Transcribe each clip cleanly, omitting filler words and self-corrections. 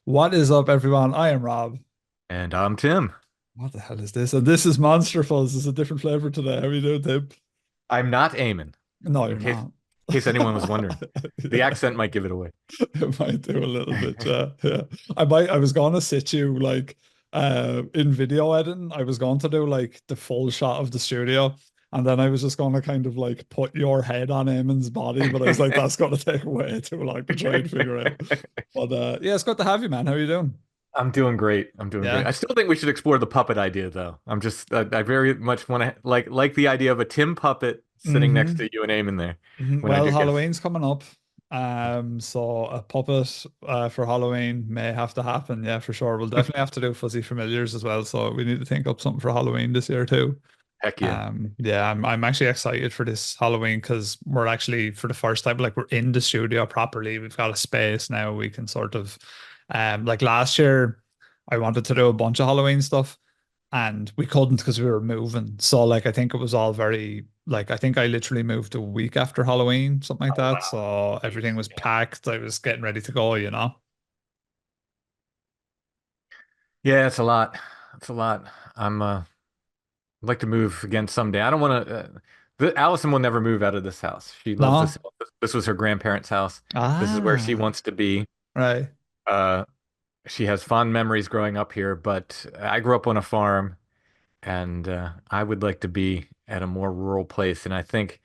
What is up, everyone? I am Rob. And I'm Tim. What the hell is this? And this is Monster Fuzz. It's a different flavor today. How are you doing, Tim? I'm not Eamon, No, in you're case not. anyone was wondering. The Yeah, accent might give it away. it might do a little bit. Yeah, yeah. I was gonna sit you like in video editing. I was going to do like the full shot of the studio, and then I was just gonna kind of like put your head on Eamon's body, but I was like, that's gonna take way too long to try and figure out. But yeah, it's good to have you, man. How are you doing? I'm doing great. I'm doing great. Yeah. I still think we should explore the puppet idea, though. I very much want to like the idea of a Tim puppet sitting next Mm-hmm. to you and Eamon there when I Well, do guess. Halloween's coming up. So a puppet for Halloween may have to happen. Yeah, for sure. We'll definitely have to do fuzzy familiars as well. So we need to think up something for Halloween this year too. Heck yeah. Yeah, I'm actually excited for this Halloween because we're actually for the first time, like we're in the studio properly. We've got a space now. We can sort of like last year I wanted to do a bunch of Halloween stuff and we couldn't because we were moving. So like I think it was all very like I think I literally moved a week after Halloween, something like Oh that. wow. So everything Jeez. was Yeah. packed. I was getting ready to go, you know. Yeah, it's a lot. It's a lot. I'd like to move again someday. I don't want to. Allison will never move out of this house. She loves this. No. This was her grandparents' house. This is where she Ah, wants to be. right. Uh, she has fond memories growing up here, but I grew up on a farm, and I would like to be at a more rural place. And I think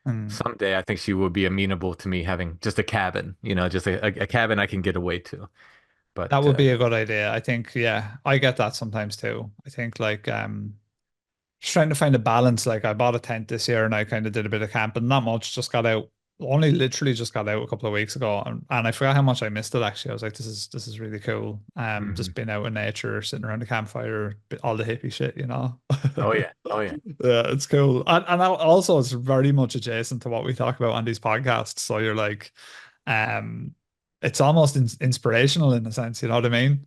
Hmm. someday, I think she will be amenable to me having just a cabin, just a cabin I can get away to. That But would be a good idea. I think, yeah, I get that sometimes too. I think like just trying to find a balance. Like I bought a tent this year and I kind of did a bit of camping, not much, just got out, only literally just got out a couple of weeks ago and I forgot how much I missed it actually. I was like, this is really cool. mhm. Just being out in nature, sitting around the campfire, all the hippie shit, you know. Oh yeah, oh yeah. Yeah, it's cool. And also it's very much adjacent to what we talk about on these podcasts. So you're like, um, it's almost inspirational in a sense, you know what I mean?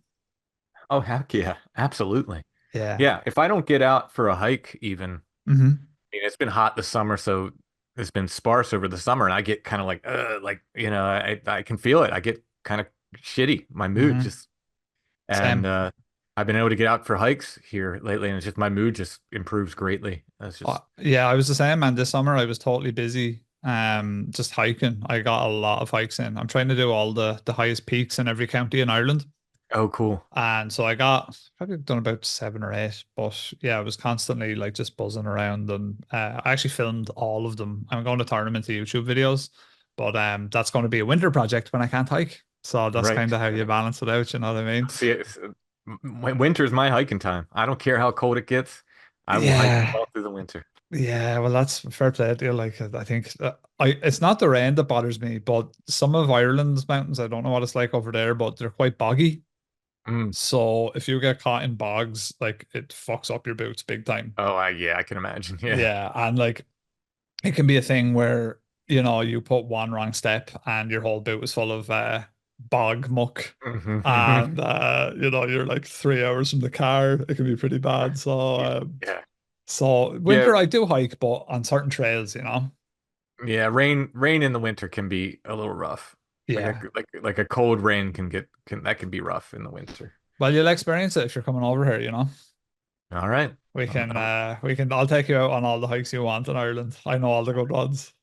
Oh heck yeah, absolutely. Yeah. Yeah, if I don't get out for a hike, even, Hmm. I mean, it's been hot this summer, so it's been sparse over the summer, and I get kind of like, I can feel it. I get kind of shitty, my mood Hmm. just, and Same. I've been able to get out for hikes here lately, and it's just my mood just improves greatly. It's just, Yeah, I was the same, man. This summer I was totally busy just hiking. I got a lot of hikes in. I'm trying to do all the highest peaks in every county in Ireland. oh, cool. And so I got probably done about seven or eight, but yeah, I was constantly like just buzzing around and I actually filmed all of them. I'm going to turn them into YouTube videos, but that's going to be a winter project when I can't hike. So that's kind Right. of how you balance it out, you know what I mean? See, winter's my hiking time. I don't care how cold it gets. I will hike Yeah. all through the winter. Yeah, well, that's fair play to you. Like, I think it's not the rain that bothers me, but some of Ireland's mountains, I don't know what it's like over there, but they're quite boggy. Mm. So if you get caught in bogs, like it fucks up your boots big time. Oh, yeah, I can imagine. Yeah. Yeah, and like it can be a thing where you put one wrong step and your whole boot is full of bog muck, Mhm. and you're like 3 hours from the car. It can be pretty bad. So Yeah. Yeah. Yeah. winter I do hike, but on certain trails, you know. Yeah, rain in the winter can be a little rough. Like Yeah. like a cold rain can be rough in the winter. Well, you'll experience it if you're coming over here, you know. All right. I'll take you out on all the hikes you want in Ireland. I know all the good ones.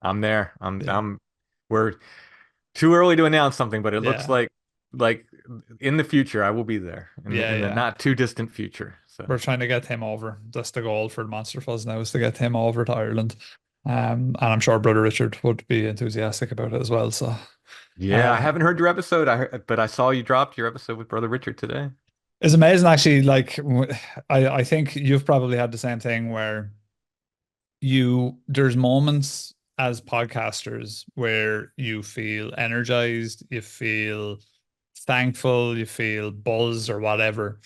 I'm there. Yeah. We're too early to announce something, but it looks Yeah. like in the future I will be there Yeah, in the yeah. not too distant future. So We're trying to get him over. That's the goal for Monster Fuzz now is to get him over to Ireland. And I'm sure Brother Richard would be enthusiastic about it as well. So, yeah, I uh, haven't heard your episode. But I saw you dropped your episode with Brother Richard today. it's amazing actually. Like, I think you've probably had the same thing where there's moments as podcasters where you feel energized, you feel thankful, you feel buzzed or whatever.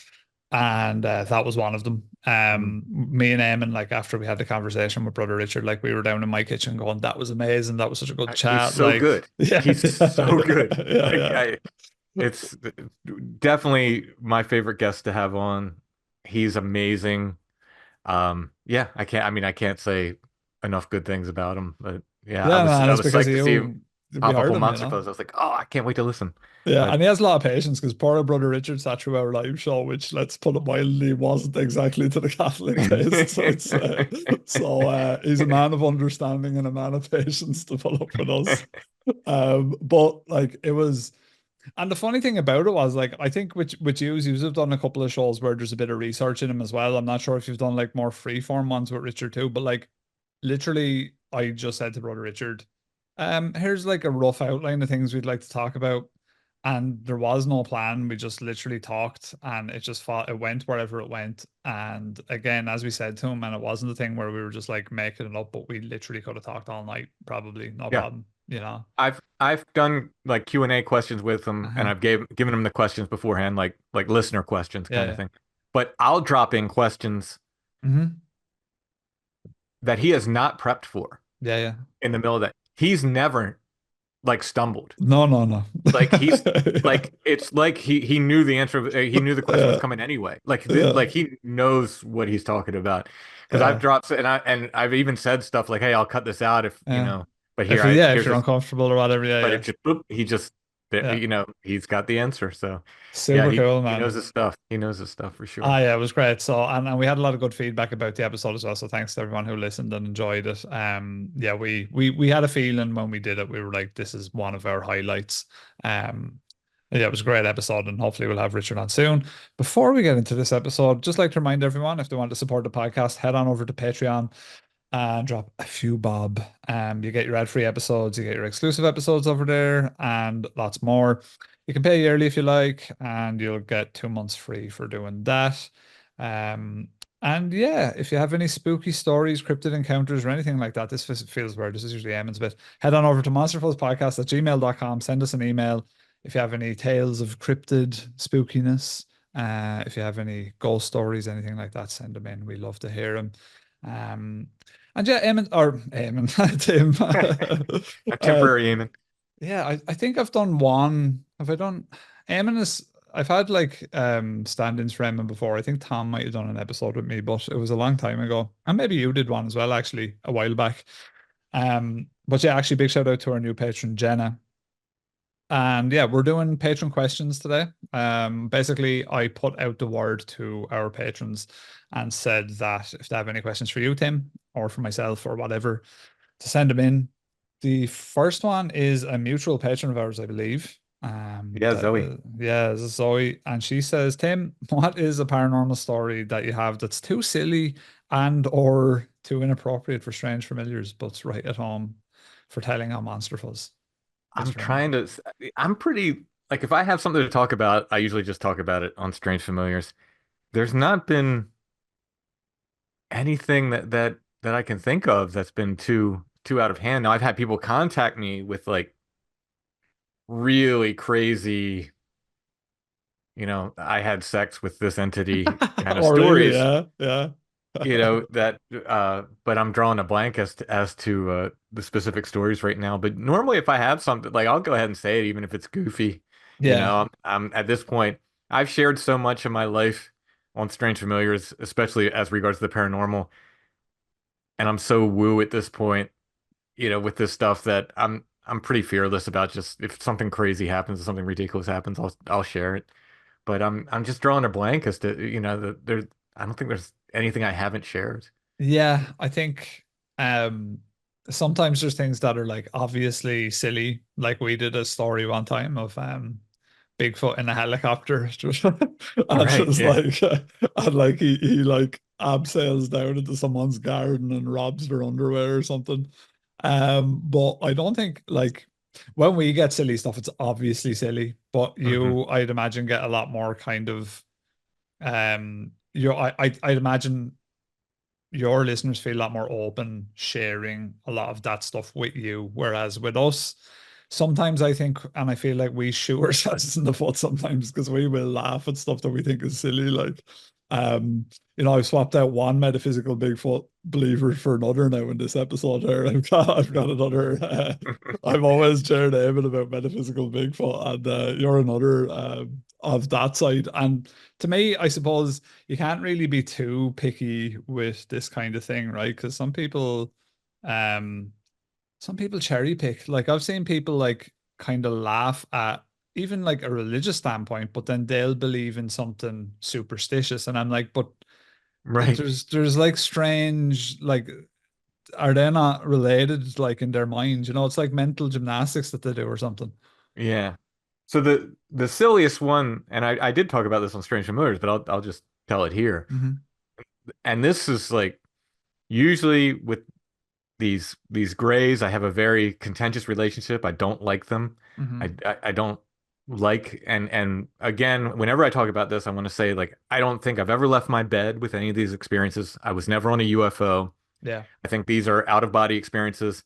And that was one of them. Mm. Me and Eamon, like after we had the conversation with Brother Richard, like we were down in my kitchen going, "That was amazing. That was such a good He's chat." so Like, good. yeah, He's yeah, so good. Like yeah, it's definitely my favorite guest to have on. He's amazing. Yeah, I can't. I mean, I can't say enough good things about him. But yeah, yeah, man. I It's was because psyched of to see him. you. we pop up heard on him, Monster Fuzz. I was like, oh, I can't wait to listen. Yeah, But and he has a lot of patience because poor old brother Richard sat through our live show, which, let's put it mildly, wasn't exactly to the Catholic taste. He's a man of understanding and a man of patience to put up with us. But like it was, and the funny thing about it was, like, I think with you have done a couple of shows where there's a bit of research in them as well. I'm not sure if you've done like more freeform ones with Richard too, but like literally, I just said to brother Richard, here's like a rough outline of things we'd like to talk about. And there was no plan. We just literally talked and it just fought, it went wherever it went. And again, as we said to him, and it wasn't a thing where we were just like making it up, but we literally could have talked all night, probably, no yeah, problem, you know. I've done like Q&A questions with him, and Uh-huh. I've given him the questions beforehand, like listener questions Yeah, kind of yeah. thing. But I'll drop in questions Hmm. that he has not prepped for Yeah, yeah. in the middle of that. He's never like stumbled. No, no, no. Like he's Yeah, like it's like he knew the answer. He knew the question was yeah, coming anyway. Like yeah, like he knows what he's talking about. Because I've yeah, dropped and I've even said stuff like, "Hey, I'll cut this out if you yeah. know." But If here you, I yeah, if here's you're this. uncomfortable or whatever, yeah, But yeah, it just boop, he just yeah. he's got the answer. So yeah, Super cool, he man. knows his stuff. He knows his stuff for Ah, sure. yeah, it was great. So, and we had a lot of good feedback about the episode as well. So, thanks to everyone who listened and enjoyed it. Yeah, we had a feeling when we did it, we were like, this is one of our highlights. Yeah, it was a great episode, and hopefully we'll have Richard on soon. Before we get into this episode, just like to remind everyone, if they want to support the podcast, head on over to Patreon and drop a few bob. You get your ad-free episodes, you get your exclusive episodes over there, and lots more. You can pay yearly if you like, and you'll get 2 months free for doing that. Um, and yeah, if you have any spooky stories, cryptid encounters, or anything like that, this feels weird. This is usually Eamon's bit. Head on over to monsterfuzzpodcast@gmail.com. Send us an email if you have any tales of cryptid spookiness. If you have any ghost stories, anything like that, send them in. We love to hear them. Um, and yeah, Eamon, Tim. A uh, temporary aiming. yeah, I think I've done one. Have I done? Eamon is. I've had like stand-ins for Eamon before. I think Tom might have done an episode with me, but it was a long time ago. And maybe you did one as well, actually, a while back. But yeah, actually, big shout out to our new patron Jenna. And yeah, we're doing patron questions today. Basically, I put out the word to our patrons and said that if they have any questions for you, Tim, or for myself, or whatever, to send them in. The first one is a mutual patron of ours, I believe. Yeah, Zoe. Yeah, this is Zoe, and she says, Tim, what is a paranormal story that you have that's too silly and or too inappropriate for strange familiars, but's right at home for telling on Monster Fuzz? I'm Mr. Renner. trying to. I'm pretty like if I have something to talk about, I usually just talk about it on Strange Familiars. There's not been anything that I can think of that's been too out of hand. Now I've had people contact me with like really crazy, I had sex with this entity kind of Oh, really? stories, Yeah, yeah. that but I'm drawing a blank as to the specific stories right now. But normally if I have something like I'll go ahead and say it even if it's goofy. Yeah. I'm at this point I've shared so much of my life on Strange Familiars, especially as regards to the paranormal, and I'm so woo at this point, with this stuff that I'm pretty fearless about just if something crazy happens or something ridiculous happens, I'll share it. But I'm just drawing a blank as to, that there's I don't think there's anything I haven't shared. Yeah, I think um sometimes there's things that are like obviously silly. Like we did a story one time of Bigfoot in a helicopter. And Right. just Yeah. like and like he like abseils down into someone's garden and robs their underwear or something. But I don't think like when we get silly stuff, it's obviously silly, but Hmm. you, I'd imagine, get a lot more kind of I'd imagine your listeners feel a lot more open sharing a lot of that stuff with you. Whereas with us, sometimes I think, and I feel like we shoot ourselves in the foot sometimes because we will laugh at stuff that we think is silly. Like, um, I've swapped out one metaphysical Bigfoot believer for another now in this episode here. I've got another. I've always shared David about metaphysical Bigfoot, and you're another of that side. And to me, I suppose you can't really be too picky with this kind of thing, right? Because some people, um, some people cherry pick. Like I've seen people like kind of laugh at even like a religious standpoint, but then they'll believe in something superstitious. And I'm like, but Right. there's like strange, like, are they not related like in their mind? You know, it's like mental gymnastics that they do or something. Yeah. So the silliest one, and I did talk about this on Strange Familiars, but I'll just tell it here. Hmm. And this is like usually with these grays, I have a very contentious relationship. I don't like them. Hmm. I don't like and again, whenever I talk about this, I want to say like I don't think I've ever left my bed with any of these experiences. I was never on a UFO. Yeah. I think these are out of body experiences,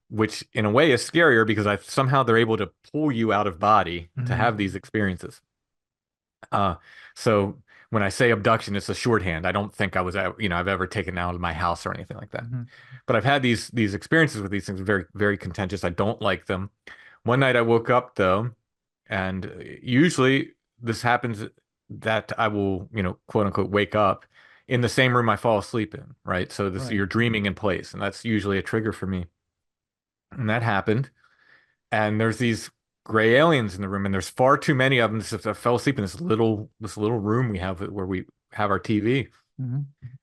which in a way is scarier because I somehow they're able to pull you out of body to Hmm. have these experiences. Uh, so when I say abduction, it's a shorthand. I don't think I was, I've ever taken out of my house or anything like that. Hmm. But I've had these experiences with these things, very, very contentious. I don't like them. One night I woke up though, and usually this happens that I will, quote unquote, wake up in the same room I fall asleep in, right? So this Right. you're dreaming in place, and that's usually a trigger for me. And that happened. And there's these gray aliens in the room, and there's far too many of them. I fell asleep in this little room we have where we have our TV, Hmm.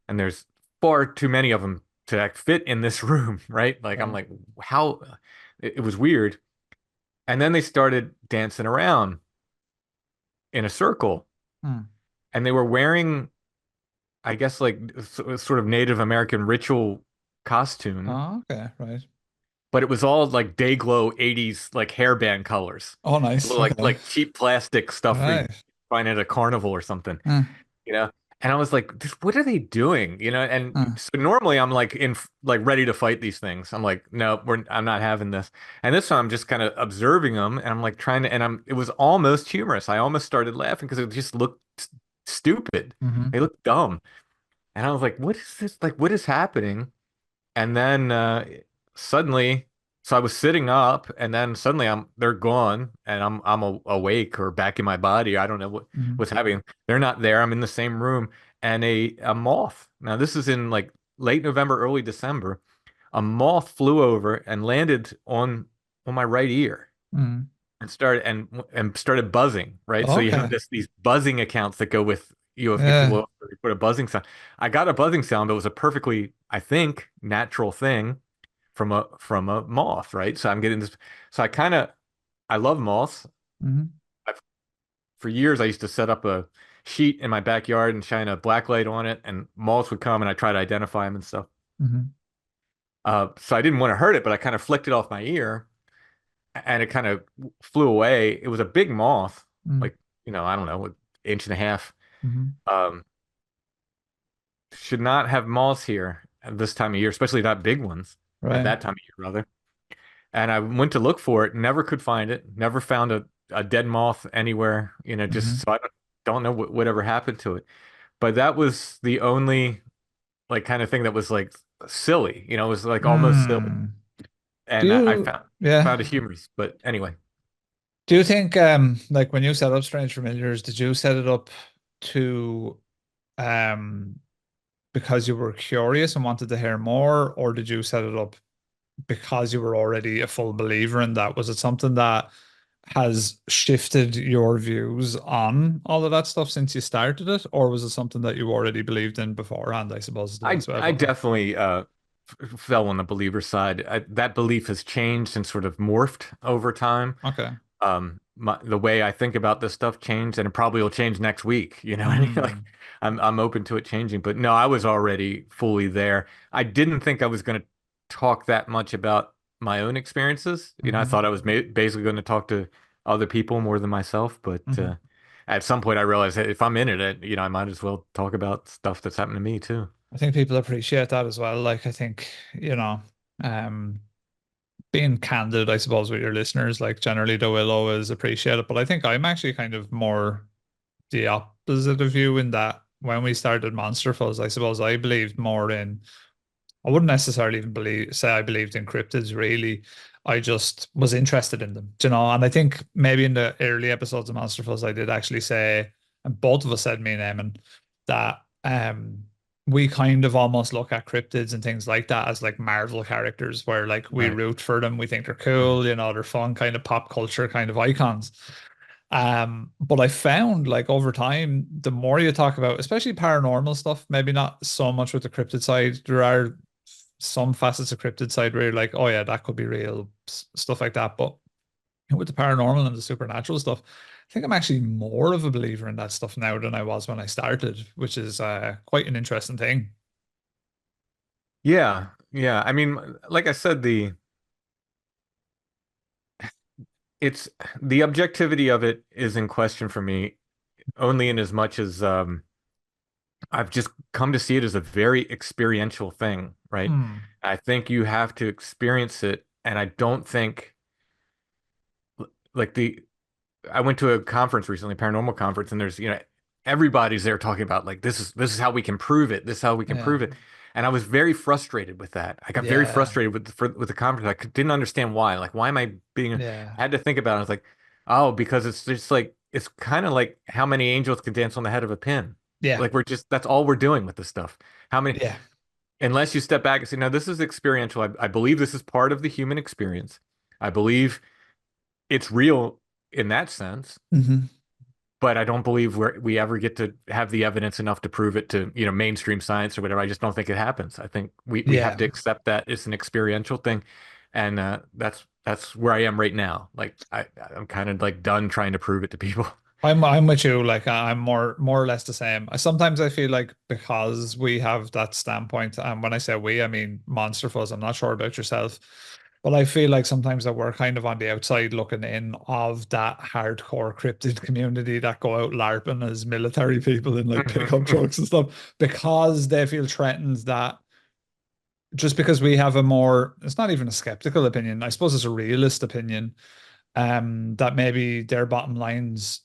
and there's far too many of them to fit in this room, right? Like I'm Right. like, how? It was weird. And then they started dancing around in a circle, Hmm. and they were wearing, I guess, like sort of Native American ritual costume, Oh, okay. Right. but it was all like day glow 80s like hairband colors. Oh, It nice. looked like Okay. like cheap plastic stuff we Right. find at a carnival or something, Hmm. you know? And I was like, what are they doing? And Hmm. so normally I'm like like ready to fight these things. I'm like, no, I'm not having this. And this time I'm just kind of observing them and I'm like trying to, and it was almost humorous. I almost started laughing because it just looked stupid. Hmm. They looked dumb. And I was like, what is this? Like, what is happening? And then suddenly, so I was sitting up, and then suddenly they're gone, and I'm awake or back in my body. I don't know Hmm. what's happening. They're not there. I'm in the same room, and a moth. Now this is in like late November, early December. A moth flew over and landed on my right ear Hmm. and started buzzing, right? So you have Okay. these buzzing accounts that go with Yeah. well, you put a buzzing sound. I got a buzzing sound that was a perfectly, I think, natural thing from a moth, right? So I'm getting this. So I love moths. Hmm. I've, for years I used to set up a sheet in my backyard and shine a black light on it, and moths would come and I try to identify them and stuff. Hmm. So I didn't want to hurt it, but I kind of flicked it off my ear and it kind of flew away. It was a big moth, Hmm. like, I don't know, an inch and a half. Hmm. Um, should not have moths here at this time of year, especially not big ones at Right. that time of year, rather. And I went to look for it, never could find it, never found a dead moth anywhere, just Hmm. so I don't know whatever happened to it. But that was the only like kind of thing that was like silly, it was like almost silly. Hmm. Do And I you, found it yeah. humorous. But anyway, Do you think, like when you set up Strange Familiars, did you set it up to, um, because you were curious and wanted to hear more, or did you set it up because you were already a full believer in that? Was it something that has shifted your views on all of that stuff since you started it, or was it something that you already believed in beforehand, I suppose is the I best way of I putting it. definitely fell on the believer side. That belief has changed and sort of morphed over time. Okay. The way I think about this stuff changed, and it probably will change next week. I mean, like Hmm. I'm open to it changing, but no, I was already fully there. I didn't think I was going to talk that much about my own experiences. I Hmm. thought I was basically going to talk to other people more than myself, but Hmm. at some point I realized, hey, if I'm in it, I might as well talk about stuff that's happened to me too. I think people appreciate that as well. Like, I think, um, being candid, I suppose, with your listeners, like generally they will always appreciate it. But I think I'm actually kind of more the opposite of you in that when we started Monster Fuzz, I suppose I believed more in, I wouldn't necessarily even say I believed in cryptids really. I just was interested in them, and I think maybe in the early episodes of Monster Fuzz, I did actually say, and both of us said, me and Eamon, that we kind of almost look at cryptids and things like that as like Marvel characters where like we Right. root for them, we think they're Mhm. cool, they're fun kind of pop culture kind of icons. But I found like over time, the more you talk about, especially paranormal stuff, maybe not so much with the cryptid side, there are some facets of cryptid side where you're like, oh yeah, that could be real, stuff like that. But with the paranormal and the supernatural stuff, I think I'm actually more of a believer in that stuff now than I was when I started, which is quite an interesting thing. Yeah. Yeah. I mean, like I said, it's the objectivity of it is in question for me only in as much as I've just come to see it as a very experiential thing, right? Hmm. I think you have to experience it, and I don't think like the I went to a conference recently, paranormal conference, and there's, everybody's there talking about like this is how we can prove it. This is how we can Yeah. prove it. And I was very frustrated with that. I got very Yeah. frustrated with the conference. Didn't understand why. Like, why am I being? Yeah. I had to think about it. I was like, oh, because it's just like it's kind of like how many angels could dance on the head of a pin. Yeah. Like that's all we're doing with this stuff. How many? Yeah. Unless you step back and say, no, this is experiential. I believe this is part of the human experience. I believe it's real in that sense, Hmm. but I don't believe we ever get to have the evidence enough to prove it to, mainstream science or whatever. I just don't think it happens. I think we have Yeah. to accept that it's an experiential thing, and that's where I am right now. Like I'm kind of like done trying to prove it to people. I'm with you. Like I'm more or less the same. Sometimes I feel like because we have that standpoint, and when I say we, I mean Monster Fuzz. I'm not sure about yourself, but I feel like sometimes that we're kind of on the outside looking in of that hardcore cryptid community that go out LARPing as military people in like pickup trucks and stuff because they feel threatened that just because we have a more, it's not even a skeptical opinion, I suppose it's a realist opinion, that maybe their bottom line's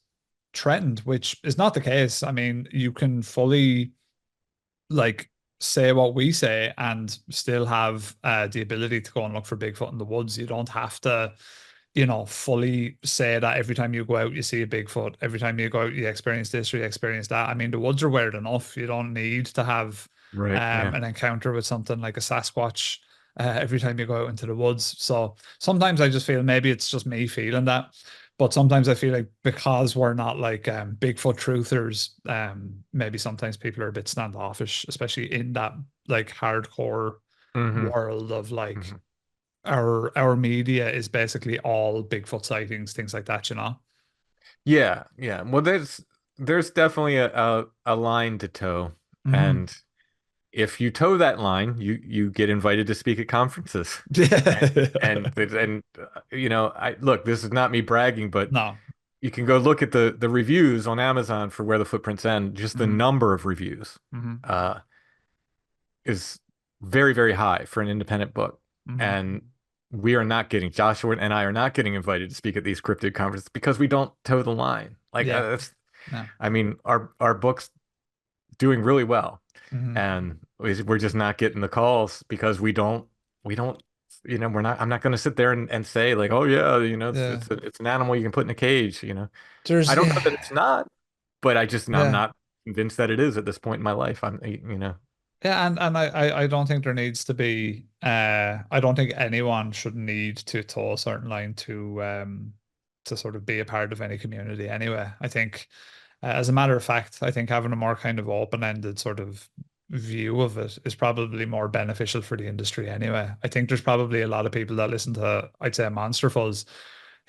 threatened, which is not the case. I mean, you can fully like say what we say and still have the ability to go and look for Bigfoot in the woods. You don't have to, fully say that every time you go out, you see a Bigfoot. Every time you go out, you experience this or you experience that. I mean, the woods are weird enough. You don't need to have Right. Yeah. an encounter with something like a Sasquatch every time you go out into the woods. So sometimes I just feel maybe it's just me feeling that. But sometimes I feel like because we're not like Bigfoot truthers, maybe sometimes people are a bit standoffish, especially in that like hardcore hmm world of like hmm our media is basically all Bigfoot sightings, things like that, you know? Yeah. Yeah. Well, there's definitely a line to toe, Hmm. and if you toe that line, you get invited to speak at conferences. Yeah. I look, this is not me bragging, but No. you can go look at the reviews on Amazon for Where the Footprints End. Just the Hmm. number of reviews Hmm. uh, is very, very high for an independent book. Hmm. And we are not getting, Joshua and I are not getting invited to speak at these cryptid conferences because we don't toe the line. Like, Yeah. No. I mean, our book's doing really well, Hmm. and we're just not getting the calls because we don't I'm not going to sit there and say like, oh yeah, Yeah. it's an animal you can put in a cage. I There's don't know yeah. that it's not, but I'm Yeah. not convinced that it is at this point in my life. Yeah, and I don't think there needs to be I don't think anyone should need to toe a certain line to sort of be a part of any community anyway. I think as a matter of fact, I think having a more kind of open-ended sort of view of it is probably more beneficial for the industry anyway. I think there's probably a lot of people that listen to, I'd say, Monster Fuzz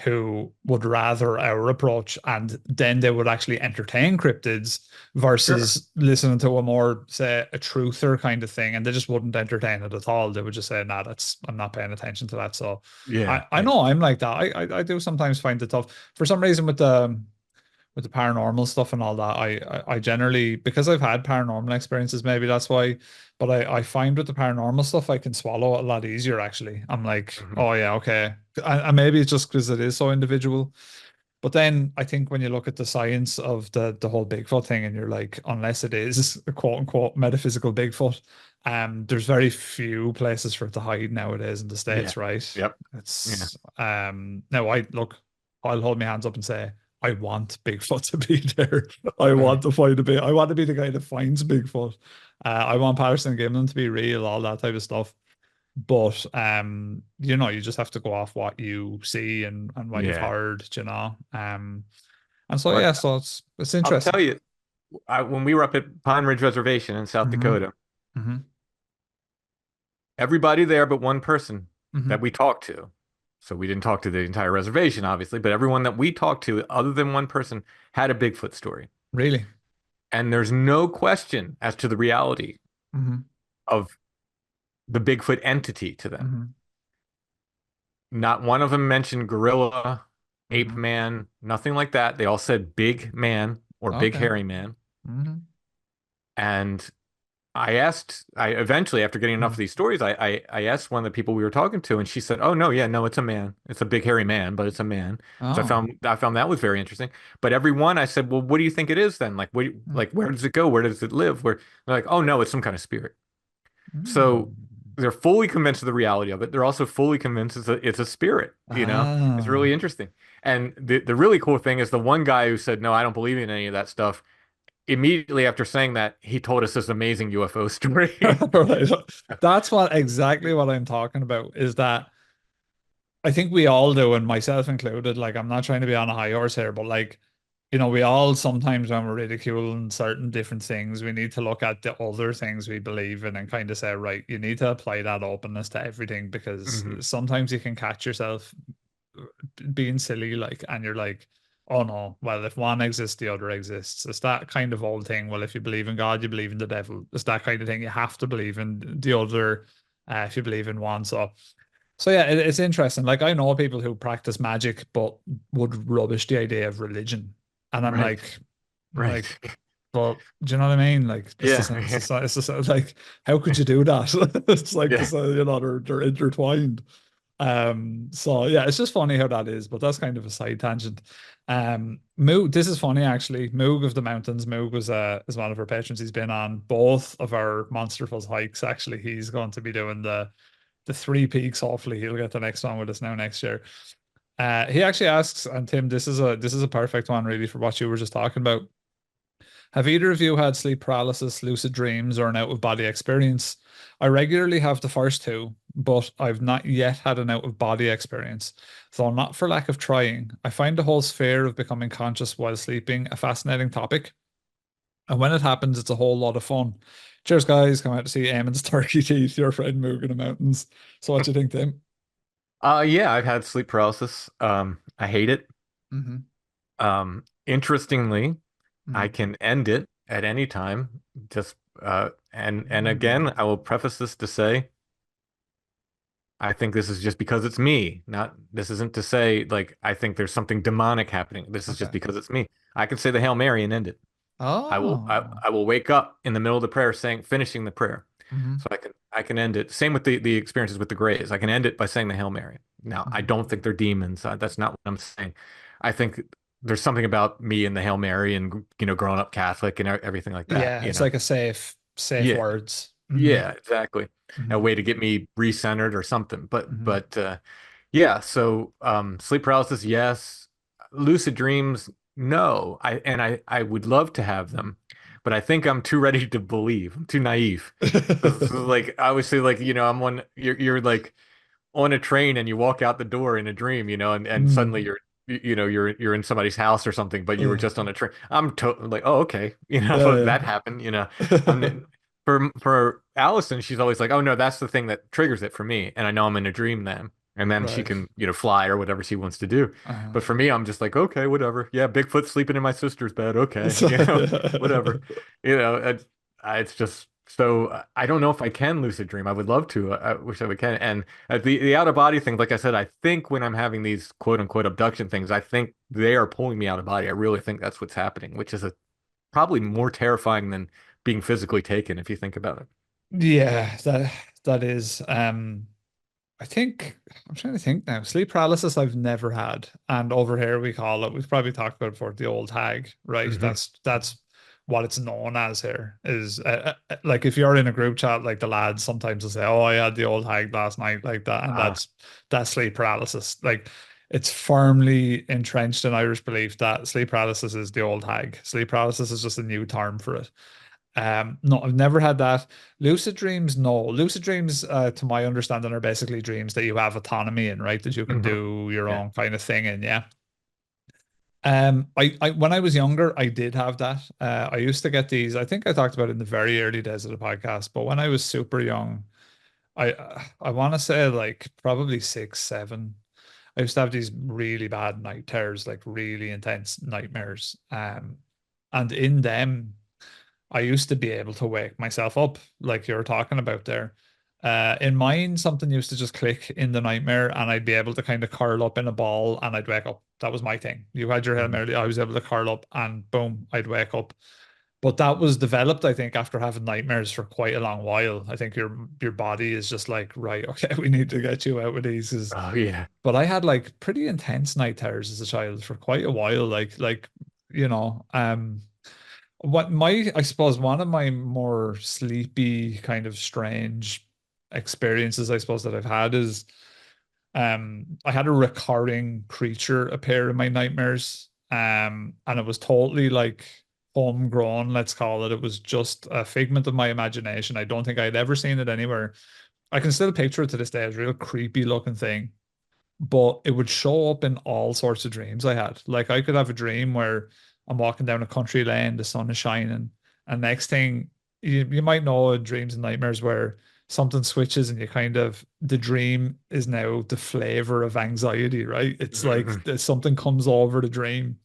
who would rather our approach and then they would actually entertain cryptids Sure. versus listening to a more, say, a truther kind of thing, and they just wouldn't entertain it at all. They would just say, "Nah, that's I'm not paying attention to that." So Yeah, I yeah. know I'm like that. I do sometimes find it tough for some reason with the paranormal stuff and all that. I generally, because I've had paranormal experiences, maybe that's why. But I find with the paranormal stuff, I can swallow it a lot easier. Actually, I'm like, Mhm. oh yeah, okay, and maybe it's just because it is so individual. But then I think when you look at the science of the whole Bigfoot thing, and you're like, unless it is a quote unquote metaphysical Bigfoot, there's very few places for it to hide nowadays in the Yeah. States, right? Yep. Yeah. It's now I look, I'll hold my hands up and say I want Bigfoot to be there. I want to find a bit. I want to be the guy that finds Bigfoot. I want Patterson Gimlin to be real, all that type of stuff. But you just have to go off what you see and what you've Yeah. heard, and so Well, yeah, so it's I'll interesting. tell you, when we were up at Pine Ridge Reservation in South Hmm. Dakota, Hmm. everybody there but one person that Hmm. we talked to. So we didn't talk to the entire reservation, obviously, but everyone that we talked to, other than one person, had a Bigfoot story. Really. And there's no question as to the reality Hmm. of the Bigfoot entity to them. Hmm. Not one of them mentioned gorilla, ape Hmm. man, nothing like that. They all said big man or big Okay. hairy man. Hmm. And I eventually, after getting enough of Hmm. these stories, I asked one of the people we were talking to, and she said, "Oh no, yeah, no, it's a man. It's a big hairy man, but it's a man." So Oh. I found that was very interesting. But every one, I said, "Well, what do you think it is then? Like where does it go? Where does it live?" Where they're like, "Oh no, it's some kind of spirit." So Mm. they're fully convinced of the reality of it. They're also fully convinced it's a spirit, you know? It's really Ah. interesting. And the really cool thing is the one guy who said, "No, I don't believe in any of that stuff." Immediately after saying that, he told us this amazing UFO story. Right. That's what exactly what I'm talking about is that I think we all do, and myself included. Like, I'm not trying to be on a high horse here, but like, we all sometimes when we're ridiculing certain different things, we need to look at the other things we believe in and kind of say, right, you need to apply that openness to everything because hmm sometimes you can catch yourself being silly, like, and you're like, oh no, well, if one exists, the other exists. It's that kind of old thing. Well, if you believe in God, you believe in the devil. It's that kind of thing. You have to believe in the other if you believe in one. So yeah, it's interesting. Like I know people who practice magic but would rubbish the idea of religion. And I'm Right. like, I'm Right. like, but do you know what I mean? Like this Yeah. doesn't it's just like how could you do that? It's like Yeah. this, they're intertwined. So yeah, it's just funny how that is, but that's kind of a side tangent. Moog, this is funny actually. Moog of the Mountains, Moog was is one of our patrons. He's been on both of our Monsterfuls hikes. Actually, he's going to be doing the three peaks. Hopefully, he'll get the next one with us now next year. He actually asks, and Tim, this is a perfect one really for what you were just talking about. Have either of you had sleep paralysis, lucid dreams, or an out of body experience? I regularly have the first two, but I've not yet had an out of body experience, though not for lack of trying. I find the whole sphere of becoming conscious while sleeping a fascinating topic, and when it happens, it's a whole lot of fun. Cheers, guys. Come out to see Eamon's Turkey Teeth, your friend Moog in the Mountains. So, what do you think, Tim? Yeah, I've had sleep paralysis. I hate it. Hmm. Interestingly, I Hmm. can end it at any time. Just and again, Mm. I will preface this to say I think this is just because it's me. Not this isn't to say like I think there's something demonic happening. This is just Okay. because it's me. I can say the Hail Mary and end it. Oh. I will wake up in the middle of the prayer saying finishing the prayer. Hmm. So I can end it. Same with the experiences with the Greys. I can end it by saying the Hail Mary. Now, I Hmm. don't think they're demons. That's not what I'm saying. I think there's something about me and the Hail Mary and growing up Catholic and everything like that, Yeah, it's like a safe Yeah. words. Hmm. Yeah, exactly. A Hmm. way to get me recentered or something. Hmm. Yeah, so sleep paralysis, yes. Lucid dreams, no. I would love to have them, but I think I'm too ready to believe. I'm too naive. Like I always say, like, I'm on you're like on a train and you walk out the door in a dream, and suddenly Mm. you're in somebody's house or something, but you were Yeah, just on a train. I'm totally like, oh, okay, yeah, that happened, yeah. I'm for Allison, she's always like, oh no, that's the thing that triggers it for me, and I know I'm in a dream then, and then she Right. can fly or whatever she wants to do. Uh-huh. But for me, I'm just like, okay, whatever. Yeah, Bigfoot's sleeping in my sister's bed. Okay, So, whatever. You know, it's just so I don't know if I can lucid dream. I would love to. I wish I would can. And the out of body thing, like I said, I think when I'm having these quote unquote abduction things, I think they are pulling me out of body. I really think that's what's happening, which is probably more terrifying than being physically taken if you think about it. yeah, that is. I think I'm trying to think now. Sleep paralysis I've never had, and over here we call it. We've probably talked about it before, the old hag, right? hmm That's what it's known as here. Is like if you're in a group chat, like the lads sometimes will say, "Oh, I had the old hag last night," like that, and Ah, that's sleep paralysis. Like it's firmly entrenched in Irish belief that sleep paralysis is the old hag. Sleep paralysis is just a new term for it. No, I've never had that. Lucid dreams, no. Lucid dreams, to my understanding, are basically dreams that you have autonomy in, right? That you can Hmm. do your Yeah. own kind of thing in, yeah. I when I was younger, I did have that. I used to get these. I think I talked about it in the very early days of the podcast, but when I was super young, I want to say like probably 6, 7. I used to have these really bad night terrors, like really intense nightmares. And in them, I used to be able to wake myself up, like you were talking about there. In mine, something used to just click in the nightmare, and I'd be able to kind of curl up in a ball, and I'd wake up. That was my thing. You had your Hail Hmm. Mary, I was able to curl up, and boom, I'd wake up. But that was developed, I think, after having nightmares for quite a long while. I think your body is just like, right, okay, we need to get you out with these. Oh yeah. But I had like pretty intense night terrors as a child for quite a while. Like you know, what my I suppose one of my more sleepy kind of strange experiences I suppose that I've had is I had a recurring creature appear in my nightmares. And it was totally like homegrown, let's call it. It was just a figment of my imagination. I don't think I'd ever seen it anywhere. I can still picture it to this day as a real creepy looking thing, but it would show up in all sorts of dreams I had. Like I could have a dream where I'm walking down a country lane, the sun is shining, and next thing you might know dreams and nightmares where something switches and you kind of the dream is now the flavor of anxiety, right? It's like Hmm. something comes over the dream.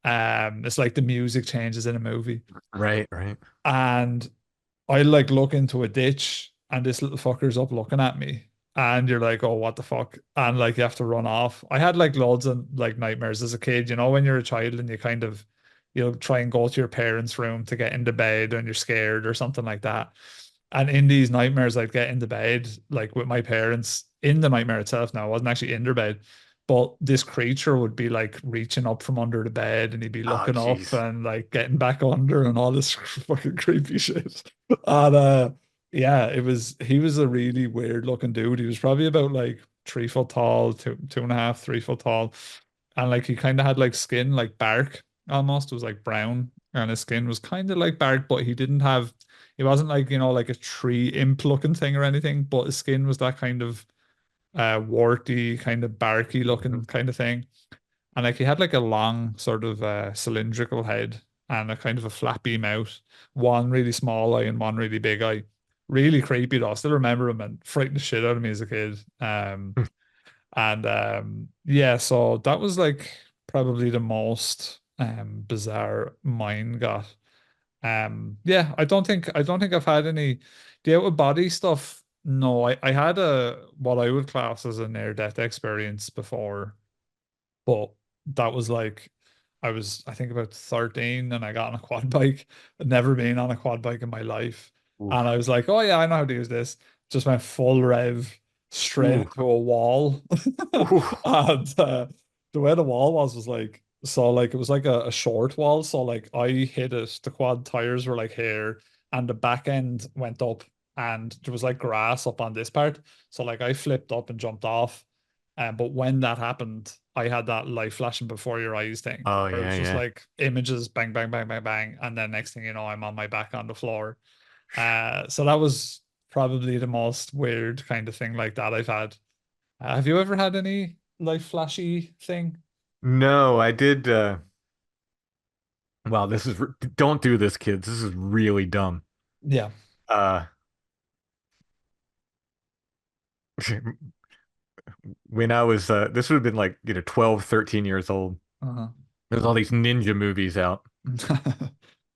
It's like the music changes in a movie. Right, right. And I like look into a ditch and this little fucker's up looking at me. And you're like, oh, what the fuck? And like you have to run off. I had like loads of like nightmares as a kid, when you're a child and you kind of you'll try and go to your parents' room to get into bed and you're scared or something like that. And in these nightmares, I'd get into bed like with my parents in the nightmare itself. Now I wasn't actually in their bed, but this creature would be like reaching up from under the bed and he'd be Oh looking up jeez. and like getting back under and all this fucking creepy shit. And yeah, he was a really weird looking dude. He was probably about like 3 foot tall, 2.5, 3 foot tall. And like he kind of had like skin like bark almost. It was like brown. And his skin was kind of like bark, but he wasn't like, like a tree imp looking thing or anything, but his skin was that kind of warty, kind of barky looking Mhm. kind of thing. And like he had like a long sort of cylindrical head and a kind of a flappy mouth, one really small eye and one really big eye. Really creepy though. I still remember him and frightened the shit out of me as a kid. And yeah, so that was like probably the most bizarre mine got. Yeah, I don't think I've had any the out of body stuff. No, I had a what I would class as a near death experience before, but that was like I think about 13 and I got on a quad bike. I'd never been on a quad bike in my life. And I Oof. was like, oh yeah, I know how to use this. Just went full rev straight Ooh. into a wall. Ooh. And the way the wall was like so like it was like a short wall. So like I hit it, the quad tires were like here and the back end went up and there was like grass up on this part. So like I flipped up and jumped off. But when that happened, I had that light flashing before your eyes thing, Oh where it yeah, was just yeah. like images, bang, bang, bang, bang, bang, and then next thing you know, I'm on my back on the floor. So that was probably the most weird kind of thing like that I've had. Have you ever had any like flashy thing? No, I did wow, don't do this, kids. This is really dumb. Yeah. Uh when I was this would have been like, 12, 13 years old. Uh-huh. There's all these ninja movies out.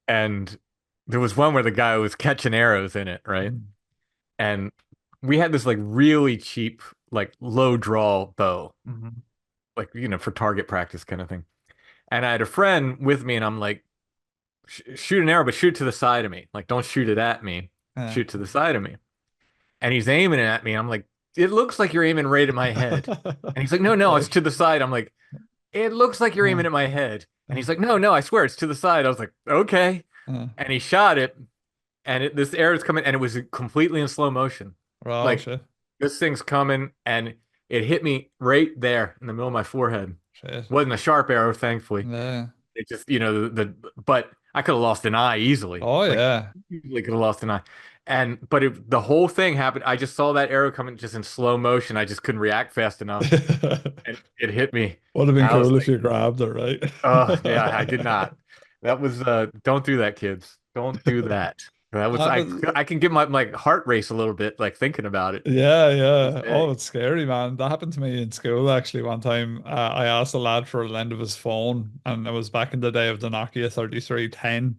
And there was one where the guy was catching arrows in it, right? Mm, And we had this like really cheap, like low draw bow, mhm, like, for target practice kind of thing. And I had a friend with me, and I'm like, Shoot an arrow, but shoot to the side of me. Like, don't shoot it at me. uh. Shoot to the side of me." And he's aiming it at me. I'm like, "It looks like you're aiming right at my head." And he's like, "No, no, it's Right. to the side." I'm like, "It looks like you're Uh, aiming at my head." And uh, he's like, "No, no, I swear it's to the side." I was like, "Okay." uh. And he shot it, and this arrow's coming, and it was completely in slow motion. Oh Like, shit. this thing's coming, and It hit me right there in the middle of my forehead. Shit. Wasn't a sharp arrow, thankfully. Yeah. It just, but I could have lost an eye easily. Oh Like yeah. easily could have lost an eye. But the whole thing happened. I just saw that arrow coming just in slow motion. I just couldn't react fast enough, and it hit me. Would have been I was cool if like, you grabbed it, right? oh yeah, I did not. That was don't do that, kids. Don't do that. That was Happens. I can get my like heart race a little bit like thinking about it Yeah, to this yeah. Oh, day. it's scary, man. That happened to me in school actually one time. I asked a lad for a lend of his phone, and it was back in the day of the Nokia 3310.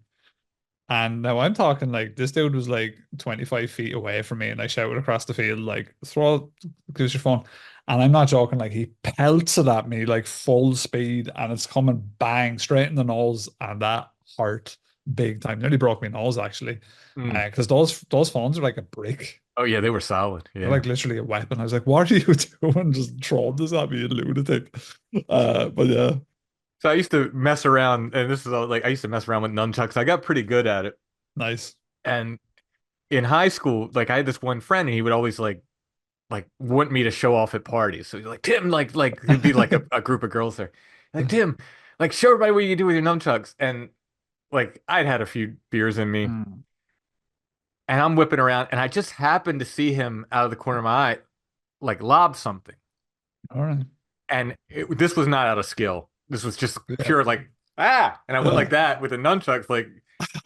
And now I'm talking like this dude was like 25 feet away from me, and I shouted across the field, like, throw, use your phone. And I'm not joking, like he pelts it at me like full speed, and it's coming bang straight in the nose, and that hurt big time. Nearly broke my nose actually. Mm. Because those phones are like a brick. Oh yeah, they were solid. They're Yeah. like literally a weapon. I was like, what are you doing? Just throwing this at me, you lunatic. But yeah, So I used to mess around, and this is all, like I used to mess around with nunchucks. I got pretty good at it. nice. And in high school, like I had this one friend, and he would always like want me to show off at parties. So he's like, Tim, like there'd be like a group of girls there. Like, Tim, like show everybody what you can do with your nunchucks. And like I'd had a few beers in me, Mm. and I'm whipping around, and I just happened to see him out of the corner of my eye, like lob something. All right. And this was not out of skill. This was just Yeah. pure like and I went like that with the nunchucks, like,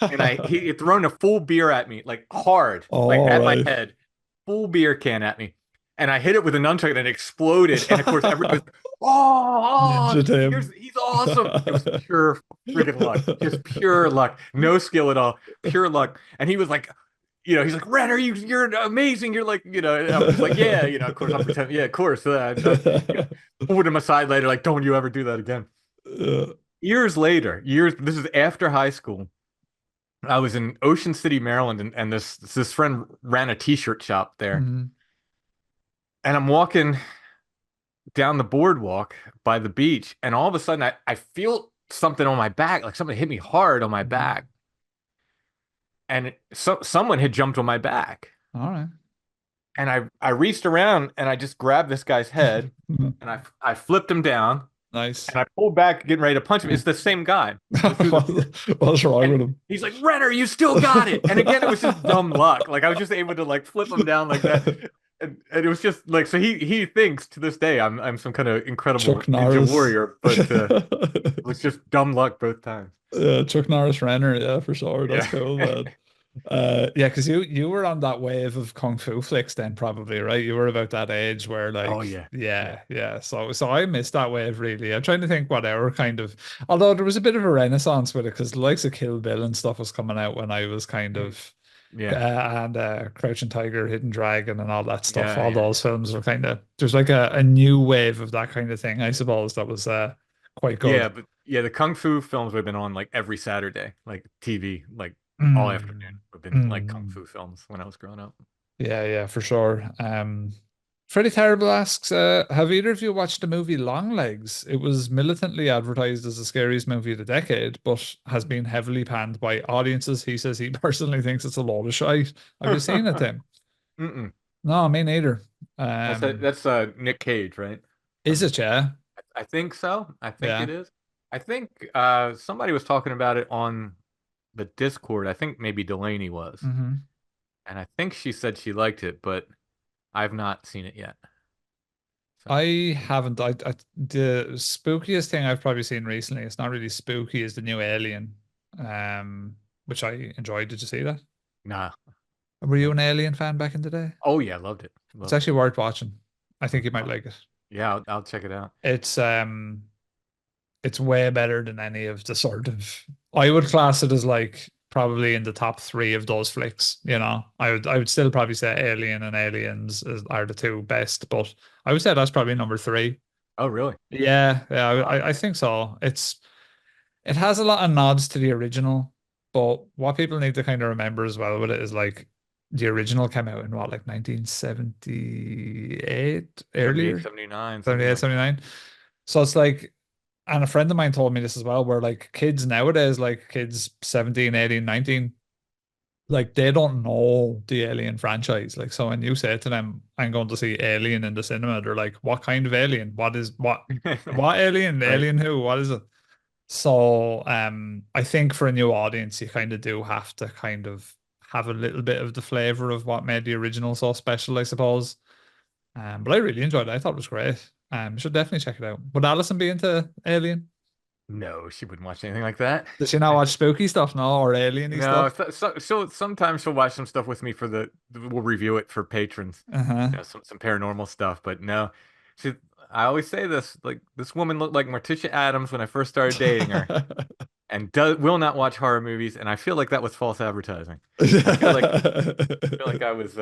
and he had thrown a full beer at me, like hard, like All at my right. head, full beer can at me, and I hit it with a nunchuck and it exploded. And of course, everybody was, oh, Ninja Tim. he's awesome. It was pure freaking luck, just pure luck, no skill at all, pure luck. And he was like, he's like, Renner, you're amazing. You're like, and I'm just like, yeah, of course I'm pretending, yeah, of course. Pulled him aside later, like, don't you ever do that again. Yeah. Years later, this is after high school. I was in Ocean City, Maryland, and this friend ran a t-shirt shop there. Mhm. And I'm walking down the boardwalk by the beach, and all of a sudden I feel something on my back, like something hit me hard on my Mhm. back. And someone had jumped on my back. All right. And I reached around and I just grabbed this guy's head and I flipped him down Nice. and I pulled back, getting ready to punch him. It's the same guy. What's wrong And with him? he's like, Renner, you still got it. And again, it was just dumb luck. Like I was just able to like flip him down like that. And it was just like, so he thinks to this day I'm some kind of incredible Chuck ninja Norris. warrior, but it was just dumb luck both times. Yeah, Chuck Norris Renner, yeah, for sure. That's Yeah. cool, man. Yeah, because you were on that wave of kung fu flicks then, probably, right? You were about that age where, Oh like, yeah. Yeah. yeah, yeah. So I missed that wave really. I'm trying to think what our kind of, although there was a bit of a renaissance with it, because the likes of Kill Bill and stuff was coming out when I was kind Mm. of, Yeah. and Crouching Tiger, Hidden Dragon, and all that stuff. Yeah. All Yeah. those films were kind of, there's like a new wave of that kind of thing, I suppose. That was quite Yeah, good. but yeah, the kung fu films would have been on like every Saturday, like TV, like all afternoon Mm, would have been like kung mm. fu films when I was growing up. Yeah, yeah, for sure. Freddie Terrible asks, have either of you watched the movie Longlegs? It was militantly advertised as the scariest movie of the decade, but has been heavily panned by audiences. He says he personally thinks it's a load of shite. Have you seen it, Tim? Mm-mm. No, me neither. That's Um, Nick Cage, right? is it, yeah? I think so. I think Yeah. it is. I think somebody was talking about it on the Discord. I think maybe Delaney was. Hmm. And I think she said she liked it, but I've not seen it yet. So, I haven't. The spookiest thing I've probably seen recently, it's not really spooky, is the new Alien, which I enjoyed. Did you see that? nah. Were you No. an Alien fan back in the day? Oh yeah, loved it. It's Loved it. actually worth watching. I think you might Uh, like it. yeah, I'll check it out. It's um it's way better than any of the sort of, I would class it as like probably in the top three of those flicks, you know. I would still probably say Alien and are the two best, but I would say that's probably number three. Oh really? Yeah, yeah, Wow. I think so. It has a lot of nods to the original, but what people need to kind of remember as well with it is like the original came out in what, like 1978 78, earlier, 79, something 78, like that. 79. So it's like, and a friend of mine told me this as well, where like kids nowadays, like kids 17, 18, 19, like they don't know the Alien franchise. Like, so when you say to them, "I'm going to see Alien in the cinema," they're like, "What kind of alien? What is what alien? Right. Alien who? What is it?" So, I think for a new audience, you kind of do have to kind of have a little bit of the flavor of what made the original so special, I suppose. But I really enjoyed it. I thought it was great. Should definitely check it out. Would Alison be into Alien? No, she wouldn't watch anything like that. Does she not watch spooky stuff, no, or alien-y No, stuff? sometimes she'll watch some stuff with me for we'll review it for patrons, Uh-huh. some paranormal stuff. But no, she. I always say this, like this woman looked like Morticia Adams when I first started dating her, and will not watch horror movies, and I feel like that was false advertising. I feel like I was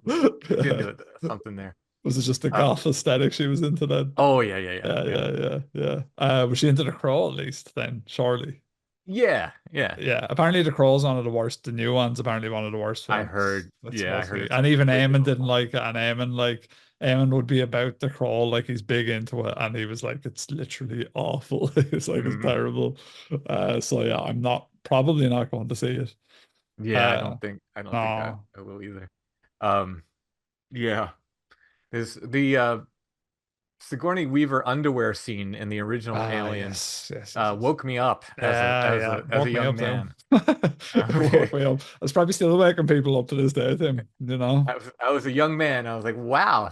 into something there. Was it just the Uh, goth aesthetic she was into then? oh yeah, yeah, yeah, Yeah, yeah, yeah, yeah, yeah. Was she into The Crow at least then? Surely. yeah, yeah. Yeah. Apparently, The Crow's one of the worst. The new one's apparently one of the worst I films. heard, That's yeah, I supposed to heard be. it's And even completely Eamon didn't awful. like it. And Eamon would be about The Crow, like he's big into it, and he was like, "It's literally awful." It's like it's Mhm. terrible. So yeah, I'm not probably not going to see it. Yeah, Uh, I don't think no. I will either. Um, yeah, there's the Sigourney Weaver underwear scene in the original Ah, Alien yes, yes, yes, yes. woke me up Yeah, yeah. as a Woke me young up too. man. Woke me up. It's probably still waking people up to this day, Tim, you know? I was a young man. I was like, wow,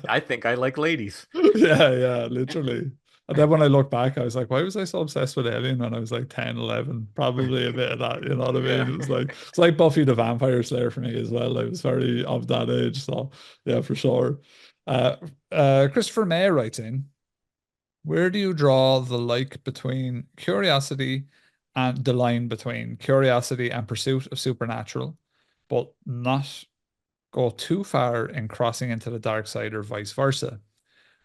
I think I like ladies. Yeah, yeah, literally. And then when I look back, I was like, why was I so obsessed with Alien when I was like 10, 11? Probably a bit of that, you know what I mean? Yeah. It's like Buffy the Vampire Slayer for me as well. I was very of that age. So yeah, for sure. Uh Christopher May writes in, where do you draw the line between curiosity and pursuit of supernatural, but not go too far in crossing into the dark side or vice versa?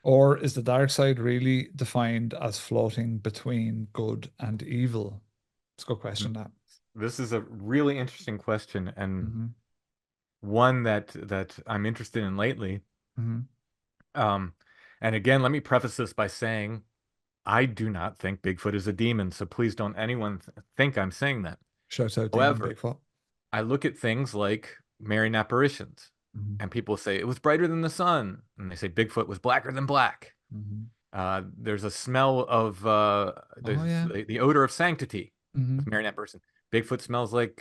Or is the dark side really defined as floating between good and evil? It's a good question, that. This is a really interesting question and Hmm. one that I'm interested in lately. Hmm. Um, and again, let me preface this by saying I do not think Bigfoot is a demon, so please don't anyone think I'm saying that. Shouts out Demon However, Bigfoot. I look at things like Marian apparitions, Hmm. and people say it was brighter than the sun, and they say Bigfoot was blacker than black. Hmm. There's a smell of Oh, there's yeah. the odor of sanctity with Hmm. Marian apparition. Bigfoot smells like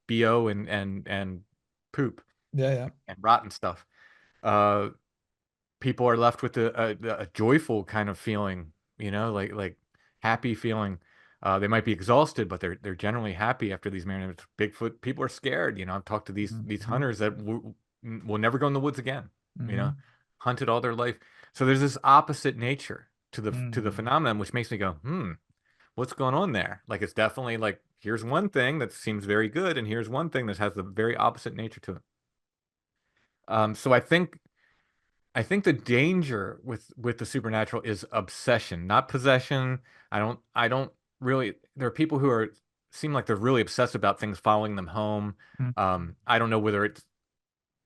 BO and poop Yeah, yeah. and rotten stuff. Uh, People are left with a joyful kind of feeling, like happy feeling. They might be exhausted, but they're generally happy after these marinated Bigfoot. People are scared. I've talked to these Hmm. hunters that will never go in the woods again. You know, Hmm. hunted all their life. So there's this opposite nature to the Hmm. phenomenon, which makes me go, what's going on there? Like it's definitely like here's one thing that seems very good, and here's one thing that has the very opposite nature to it. So I think the danger with the supernatural is obsession, not possession. I don't really there are people who are seem like they're really obsessed about things following them home. I don't know whether it's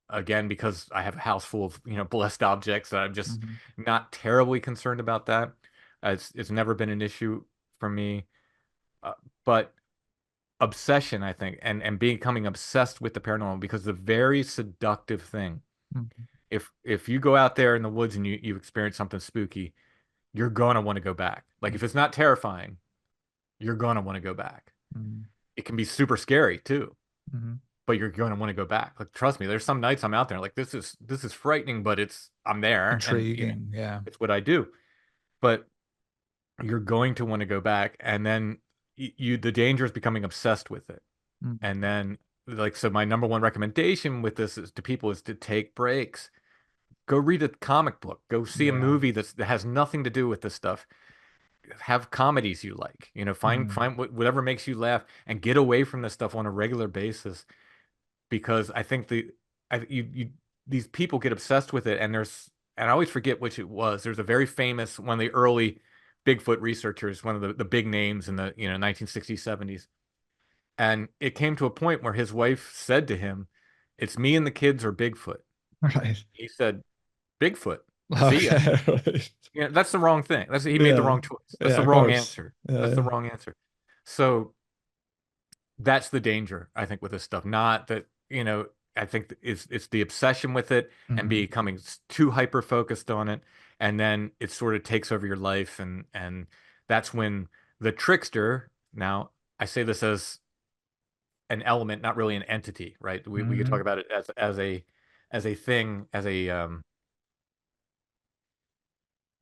again because I have a house full of, blessed objects that I'm just Hmm. not terribly concerned about that. It's never been an issue for me. Uh, but obsession, I think, and becoming obsessed with the paranormal because the very seductive thing Hmm. if you go out there in the woods and you experience something spooky, you're gonna want to go back. Like if it's not terrifying, you're gonna want to go back. Hmm. It can be super scary too, Hmm. but you're gonna want to go back. Like trust me, there's some nights I'm out there like this is frightening, but I'm there and Intriguing. Yeah. it's what I do. But you're going to want to go back, and then the danger is becoming obsessed with it. Hmm. And then like so my number one recommendation with this is to people is to take breaks. Go read a comic book. Go see a Yeah. movie that has nothing to do with this stuff. Have comedies you like. Hmm. Find whatever makes you laugh and get away from this stuff on a regular basis because I think you these people get obsessed with it and I always forget which it was. There's a very famous one of the early Bigfoot researchers, one of the big names in the 1960s, 70s. And it came to a point where his wife said to him, "It's me and the kids or Bigfoot." Right. He said, "Bigfoot. See ya." Okay. Right. Yeah, that's the wrong thing. He made the Yeah. wrong choice. That's Yeah, the of wrong course. answer. Yeah, That's the yeah. wrong answer. So that's the danger, I think, with this stuff. Not that, I think it's the obsession with it and Mhm. becoming too hyper focused on it, and then it sort of takes over your life, and that's when the trickster. Now, I say this as an element, not really an entity, right? We could talk Mhm. about it as a thing, as a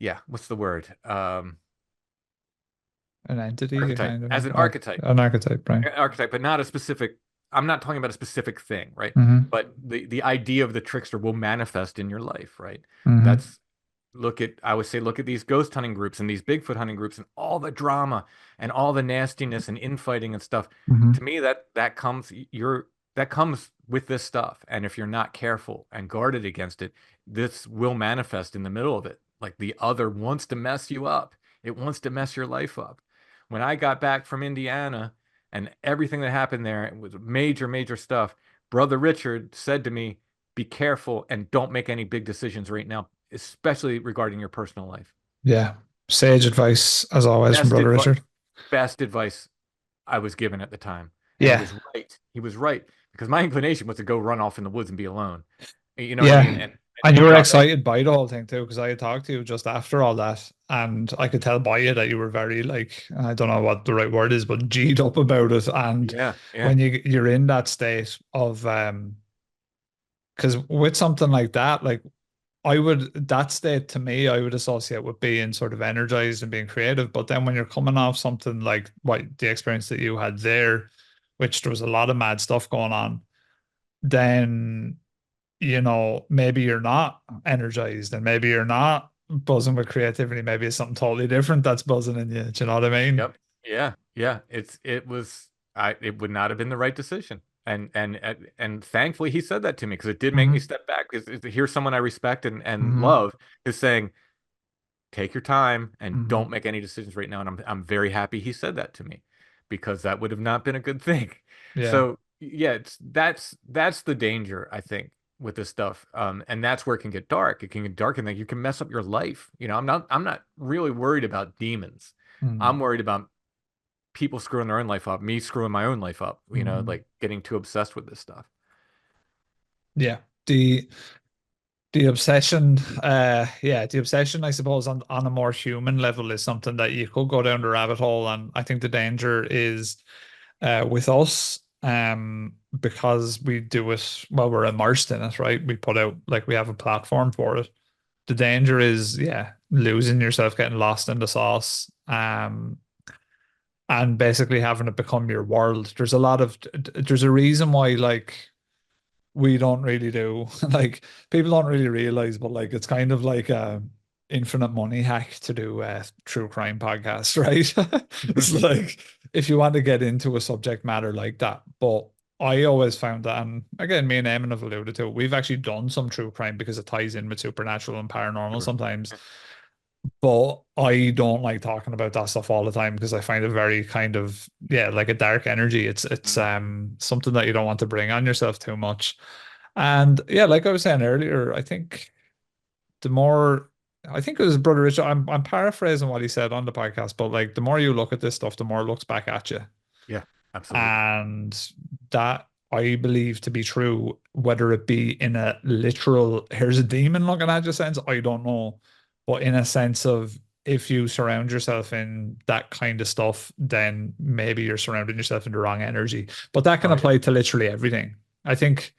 yeah, what's the word? An entity, a Archetype, kind of as an oh, archetype. an archetype, right? Archetype, but not a specific. I'm not talking about a specific thing, right? Hmm. But the idea of the trickster will manifest in your life, right? Hmm. That's I would say look at these ghost hunting groups and these Bigfoot hunting groups and all the drama and all the nastiness and infighting and stuff. Hmm. To me, that comes with this stuff. And if you're not careful and guarded against it, this will manifest in the middle of it. Like the other wants to mess you up. It wants to mess your life up. When I got back from Indiana and everything that happened there, it was major, major stuff. Brother Richard said to me, be careful and don't make any big decisions right now, especially regarding your personal life. Yeah. Sage advice, as always, from Best Brother advice, Richard. best advice I was given at the time. And he Yeah. was right. He was right because my inclination was to go run off in the woods and be alone. You know what I mean? Yeah. And you And were drop it. excited by the whole thing too, because I had talked to you just after all that, and I could tell by you that you were very like, I don't know what the right word is, but G'd up about it. And Yeah, yeah, when you're in that state of because with something like that, like I would that state to me, I would associate with being sort of energized and being creative. But then when you're coming off something like what the experience that you had there, which there was a lot of mad stuff going on, then maybe you're not energized and maybe you're not buzzing with creativity. Maybe it's something totally different that's buzzing in you. Do you know what I mean? yep, yeah, yeah. It would not have been the right decision. And thankfully he said that to me because it did make me Hmm. step back. Because to hear someone I respect and Hmm. love is saying, take your time and Hmm. don't make any decisions right now. And I'm very happy he said that to me because that would have not been a good thing. Yeah. So yeah, that's the danger, I think, with this stuff. And that's where it can get dark. It can get dark and then you can mess up your life. I'm not really worried about demons. I'm Hmm. worried about people screwing their own life up, me screwing my own life up, Hmm. like getting too obsessed with this stuff. Yeah. The obsession, yeah, the obsession, I suppose, on a more human level is something that you could go down the rabbit hole. And I think the danger is with us, because we do it, well, we're immersed in it, right? We put out, like, we have a platform for it. The danger is, yeah, losing yourself, getting lost in the sauce, and basically having it become your world. There's a reason why, like, we don't really do like people don't really realize, but like it's kind of like a infinite money hack to do a true crime podcast, right? It's like if you want to get into a subject matter like that. But I always found that, and again, me and Eamon have alluded to it, we've actually done some true crime because it ties in with supernatural and paranormal Sure. sometimes. But I don't like talking about that stuff all the time because I find it very kind of, yeah, like a dark energy. It's Mhm. something that you don't want to bring on yourself too much. And yeah, like I was saying earlier, the more I think it was Brother Richard, I'm paraphrasing what he said on the podcast, but like the more you look at this stuff, the more it looks back at you. Yeah, absolutely. And that I believe to be true, whether it be in a literal, here's a demon looking at you sense, I don't know. But in a sense of if you surround yourself in that kind of stuff, then maybe you're surrounding yourself in the wrong energy. But that can Oh yeah. apply to literally everything. I think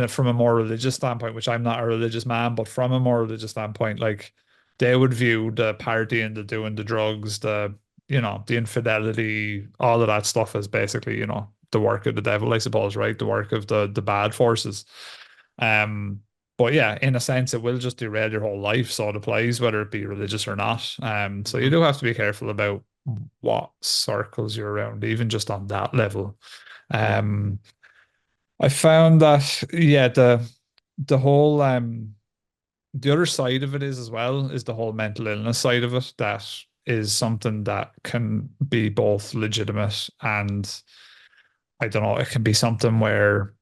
from a more religious standpoint, which I'm not a religious man, but from a more religious standpoint, like they would view the partying, the doing the drugs, the infidelity, all of that stuff is basically, the work of the devil, I suppose, right? The work of the bad forces. Um, but yeah, in a sense, it will just derail your whole life. So it applies whether it be religious or not. So you Mhm. do have to be careful about what circles you're around, even just on that level. Yeah. Um, I found that, yeah, the whole the other side of it is as well is the whole mental illness side of it. That is something that can be both legitimate and I don't know, it can be something where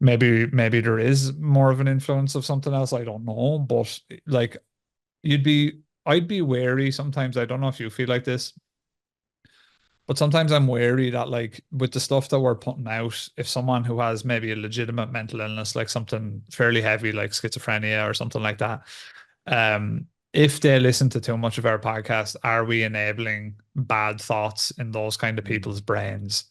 maybe there is more of an influence of something else. I don't know, but like I'd be wary sometimes. I don't know if you feel like this. But sometimes I'm wary that like with the stuff that we're putting out, if someone who has maybe a legitimate mental illness, like something fairly heavy like schizophrenia or something like that, if they listen to too much of our podcast, are we enabling bad thoughts in those kind of Mm, people's brains?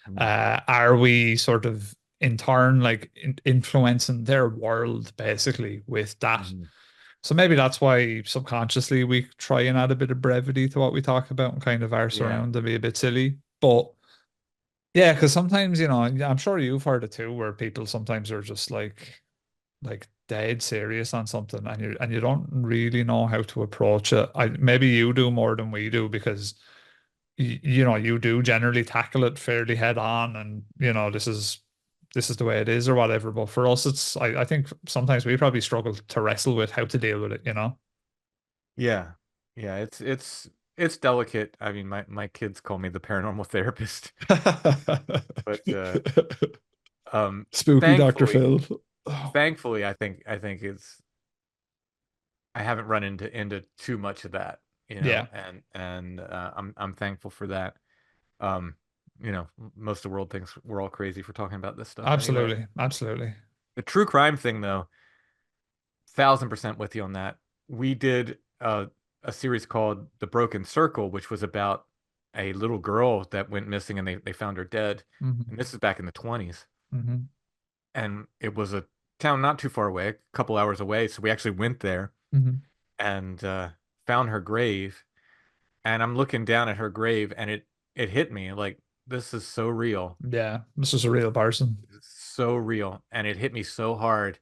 mm, Are we sort of in turn like influencing their world basically with that? mm. So maybe that's why subconsciously we try and add a bit of brevity to what we talk about and kind of arse Yeah. around and be a bit silly. But yeah, because sometimes, I'm sure you've heard it too, where people sometimes are just like dead serious on something and you don't really know how to approach it. Maybe you do more than we do because you do generally tackle it fairly head on and this is the way it is or whatever. But for us I think sometimes we probably struggle to wrestle with how to deal with it. Yeah. Yeah, it's delicate. I mean, my kids call me the paranormal therapist, but um Spooky Dr. thankfully Phil. Oh, thankfully I think it's I haven't run into too much of that, yeah, and I'm thankful for that. Um, most of the world thinks we're all crazy for talking about this stuff anyway. absolutely. Absolutely. The true crime thing, though, 1000% with you on that. We did a series called The Broken Circle, which was about a little girl that went missing and they found her dead. Hmm. And this is back in the 20s. Hmm. And it was a town not too far away, a couple hours away. So we actually went there Hmm. and found her grave. And I'm looking down at her grave and it hit me like, this is so real. Yeah, this is a real person. So real, and it hit me so hard.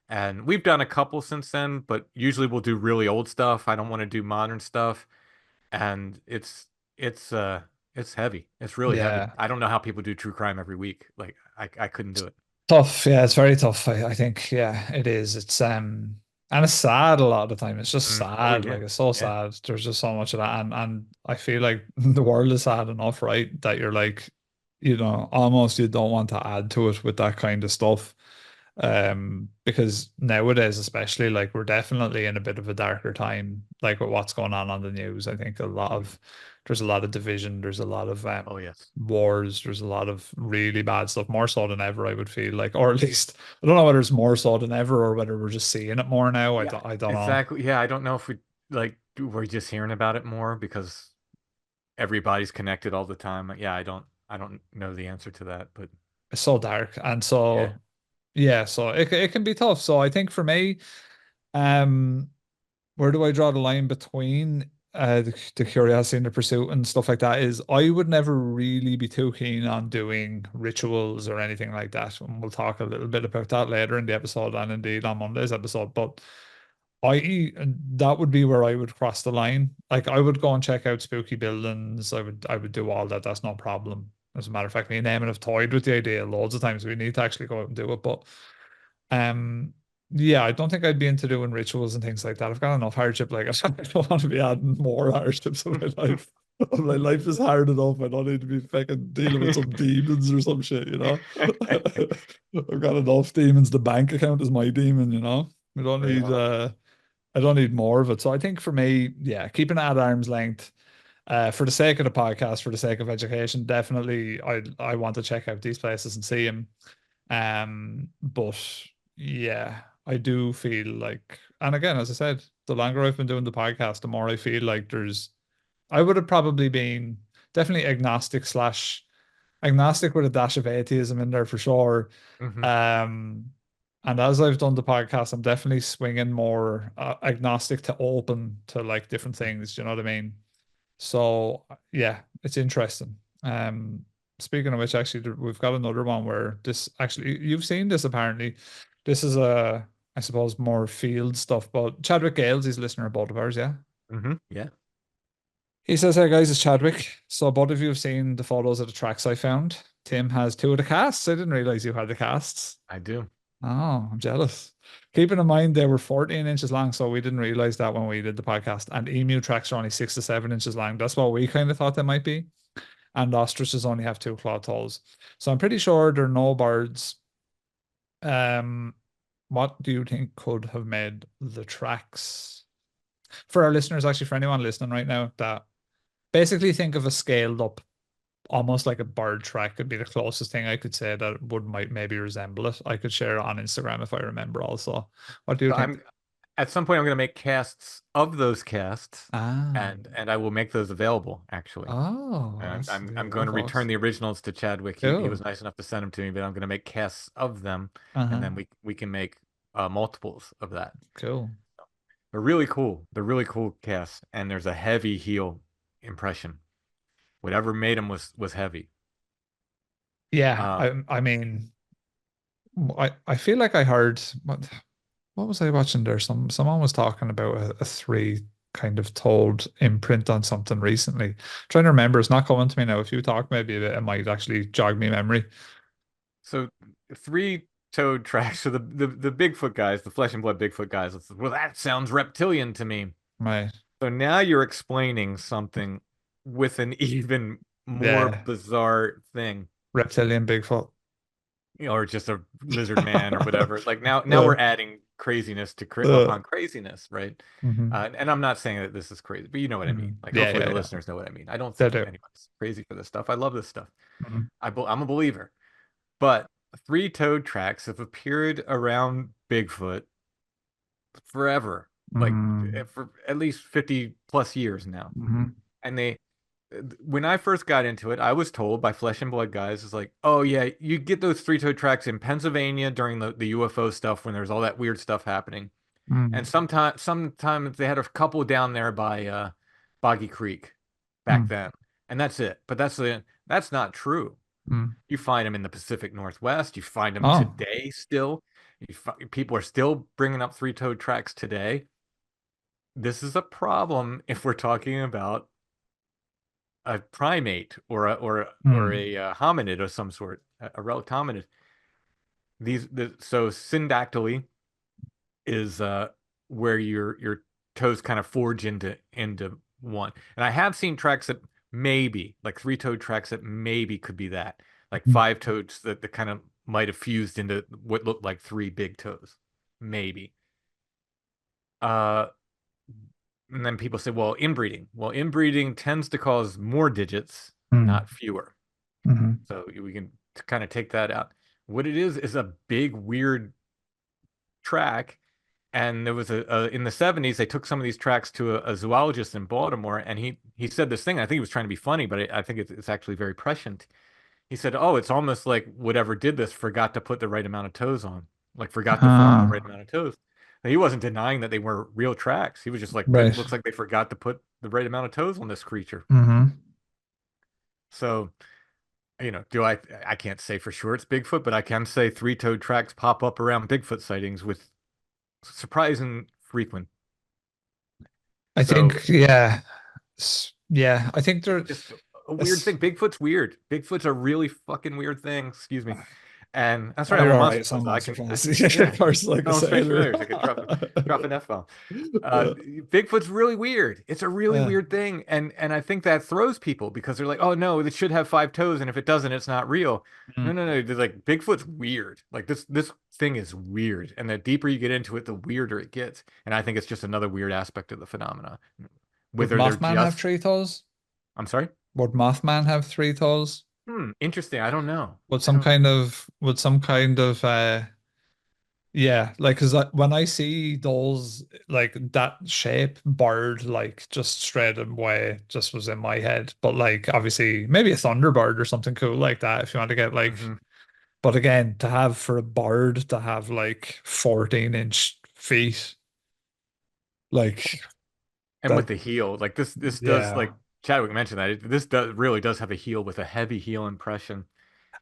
And we've done a couple since then, but usually we'll do really old stuff. I don't want to do modern stuff, and it's heavy. It's really heavy. Yeah. I don't know how people do true crime every week. Like I couldn't do it. Tough. Yeah, it's very tough. I think, yeah, it is. And it's sad a lot of the time. It's just Oh sad. Like yeah, it's so yeah, sad. There's just so much of that. And I feel like the world is sad enough, right? That you're like, almost you don't want to add to it with that kind of stuff. Because nowadays, especially, like we're definitely in a bit of a darker time, like with what's going on the news. I think there's a lot of division, there's a lot of oh yes, wars, there's a lot of really bad stuff, more so than ever, I would feel like, or at least I don't know whether it's more so than ever or whether we're just seeing it more now. I yeah, don't, I don't know. exactly. Yeah, I don't know if we're just hearing about it more because everybody's connected all the time. Yeah, I don't know the answer to that, but It's so dark, and yeah. so yeah, so it can be tough. So I think for me, um. where do I draw the line between the curiosity and the pursuit and stuff like that is I would never really be too keen on doing rituals or anything like that. And we'll talk a little bit about that later in the episode and indeed on Monday's episode. But that would be where I would cross the line. Like I would go and check out spooky buildings. I would do all that. That's no problem. As a matter of fact, me and Eamon have toyed with the idea loads of times. We need to actually go out and do it. But um, yeah, I don't think I'd be into doing rituals and things like that. I've got enough hardship. Like I don't want to be adding more hardships to my life. My life is hard enough. I don't need to be fucking dealing with some demons or some shit. I've got enough demons. The bank account is my demon. I don't Right need on. I don't need more of it. So I think for me, yeah, keeping it at arm's length, for the sake of the podcast, for the sake of education, definitely I want to check out these places and see them. But yeah, I do feel like, and again, as I said, the longer I've been doing the podcast, the more I feel like I would have probably been definitely agnostic with a dash of atheism in there for sure. Hmm. Um, and as I've done the podcast, I'm definitely swinging more agnostic to open to like different things. Do you know what I mean? So yeah, it's interesting. Speaking of which, actually, we've got another one where this actually you've seen this apparently. This is I suppose more field stuff, but Chadwick Gales, he's a listener of both of ours, yeah. Yeah, He says, "Hey guys, it's Chadwick. So both of you have seen the photos of the tracks I found. Tim has two of the casts. I didn't realize you had the casts. I do. Oh, I'm jealous. Keeping in mind they were 14 inches long, so we didn't realize that when we did the podcast. And emu tracks are only 6 to 7 inches long. That's what we kind of thought they might be. And ostriches only have two claw toes. So I'm pretty sure there are no birds. Um, what do you think could have made the tracks? For our listeners, actually, for anyone listening right now, that basically think of a scaled up. almost like a bird track could be the closest thing I could say that would might maybe resemble it. I could share it on Instagram if I remember also. What do you So think? I'm at some point I'm going to make casts of those casts, Ah. and I will make those available actually. Oh, And that's I'm there going you to go. return the originals to Chadwick. He was Cool. nice enough to send them to me, but I'm going to make casts of them, and Uh-huh. then we can make multiples of that. Cool. They're really cool. They're really cool casts, and there's a heavy heel impression. Whatever made them was heavy. Yeah, Uh, I mean I feel like I heard what was I watching there? Someone was talking about a three kind of told imprint on something recently. Trying to remember, it's not coming to me now. If you talk maybe a bit, it might actually jog me memory. so three-toed tracks. So the Bigfoot guys, the flesh and blood Bigfoot guys. Well, that sounds reptilian to me. Right. So now you're explaining something with an even more Yeah. bizarre thing, Reptilian Bigfoot. or just a lizard man or whatever. Like now Uh, we're adding craziness to uh, upon craziness, right? mhm, And I'm not saying that this is crazy, but you know what I mean. mhm. Like Yeah, hopefully yeah, the yeah. listeners know what I mean. I don't They think do. anybody's crazy for this stuff. I love this stuff. Mhm, I'm a believer. But three-toed tracks have appeared around Bigfoot forever, like mhm, for at least 50 plus years now. mhm, And when I first got into it, I was told by Flesh and Blood guys, it's like, oh yeah, you get those three-toed tracks in Pennsylvania during the UFO stuff when there's all that weird stuff happening. And mhm, sometimes they had a couple down there by Boggy Creek back mhm, then. And that's it. But that's not true. mhm. You find them in the Pacific Northwest. You find them Oh. today still. People are still bringing up three-toed tracks today. This is a problem if we're talking about a primate or Mm, a hominid of some sort, a relic hominid. So syndactyly is where your toes kind of forge into one. And I have seen tracks that maybe like three-toed tracks that maybe could be that, like mm, five toes that kind of might have fused into what looked like three big toes, maybe. Uh, and then people say, well, inbreeding. Well, inbreeding tends to cause more digits, mm, not fewer. mhm, So we can kind of take that out. What it is a big weird track. And there was in the 70s, they took some of these tracks to a zoologist in Baltimore, and he said this thing. I think he was trying to be funny, but I think it's actually very prescient. He said, "Oh, it's almost like whatever did this forgot to put the right amount of toes on, like forgot to form the right ah, amount of toes." And he wasn't denying that they were real tracks. He was just like, "It right. looks like they forgot to put the right amount of toes on this creature." Mhm. So, do I can't say for sure it's Bigfoot, but I can say three-toed tracks pop up around Bigfoot sightings with surprising frequent. I So think, yeah. Yeah, I think it's there just a weird it's thing. Bigfoot's weird. Bigfoot's a really fucking weird thing. Excuse me. And that's oh, right. I'm you're a all right. monster It's buzz. on I Monster can, Fantasy. yeah. First, like I Oh, said. strange familiars. I could drop an F bomb. Bigfoot's really weird. It's a really Yeah. weird thing, and I think that throws people because they're like, oh no, it should have five toes, and if it doesn't, it's not real. No, Mm. no, no. They're like Bigfoot's weird. Like this thing is weird, and the deeper you get into it, the weirder it gets. And I think it's just another weird aspect of the phenomena. Would Whether they're Mothman have just, three toes? I'm sorry. Would Mothman have three toes? Interesting. I don't know. Would I some don't. kind of would some kind of yeah, like because when I see those like that shape bird like just straight away just was in my head. But like obviously maybe a thunderbird or something cool like that if you want to get like Hmm. but again to have for a bird to have like 14-inch feet like And with that the heel, like this does yeah. like Chadwick mentioned that this does really does have a heel with a heavy heel impression.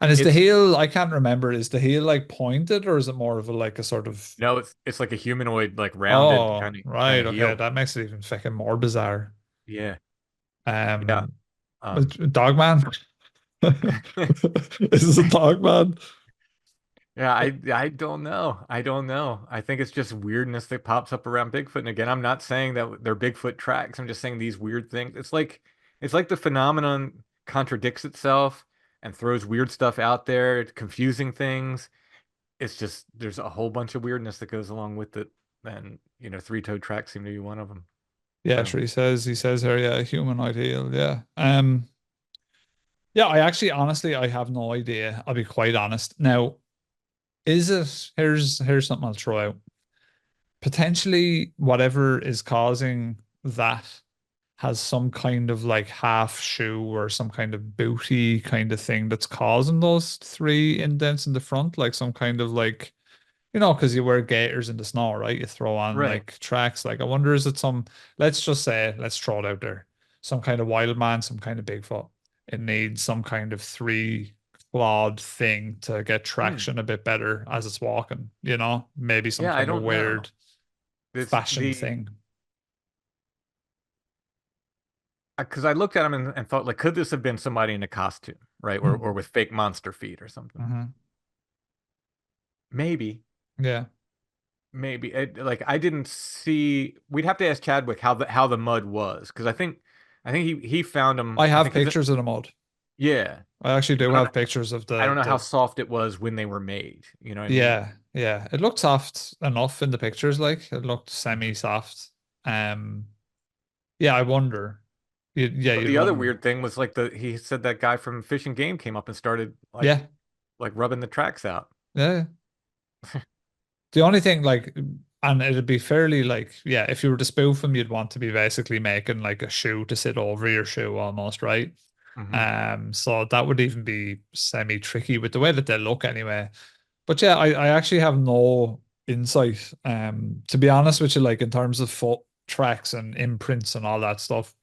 And is the It's heel I can't remember, is the heel like pointed or is it more of a like a sort of no, it's like a humanoid, like rounded oh kind right of okay heel. that makes it even fucking more bizarre. Yeah, yeah. Um Um, Dogman. Is this a dog man? yeah. I don't know. I don't know. I think it's just weirdness that pops up around Bigfoot. And again, I'm not saying that they're Bigfoot tracks. I'm just saying these weird things. It's like the phenomenon contradicts itself and throws weird stuff out there, confusing things. It's just there's a whole bunch of weirdness that goes along with it, and three-toed tracks seem to be one of them. Yeah, So sure. He says here, yeah, human ideal. Yeah. Yeah, I actually honestly I have no idea. I'll be quite honest. Now, is it here's something I'll throw out. Potentially whatever is causing that has some kind of like half shoe or some kind of booty kind of thing that's causing those three indents in the front, like some kind of like, because you wear gaiters in the snow, right? You throw on Right. like tracks. Like, I wonder, is it some, let's just say, let's throw it out there, some kind of wild man, some kind of Bigfoot. It needs some kind of three clawed thing to get Hmm. traction a bit better as it's walking, maybe some Yeah, I kind of don't know. weird This fashion the thing. Because I looked at him and thought, like, could this have been somebody in a costume, right? Or Hmm. with fake monster feet or something? Hmm. Maybe, Yeah. maybe. Like, I didn't see. We'd have to ask Chadwick how the mud was, because I think he found him. I I have think he's pictures of the mud. yeah. I actually I do don't have pictures of I don't know how the soft it was when they were made. You know what I mean? yeah, yeah. It looked soft enough in the pictures, like it looked Mhm. semi-soft. Um, yeah, I wonder. Yeah, But you'd the other wonder. weird thing was like he said that guy from Fish and Game came up and started Yeah, like rubbing the tracks out. yeah. The only thing, like, and it'd be fairly like, yeah, if you were to spoof them, you'd want to be basically making like a shoe to sit over your shoe almost, right? Hmm. So that would even be semi-tricky with the way that they look anyway. But yeah, I actually have no insight. To be honest with you, like in terms of foot tracks and imprints and all that stuff,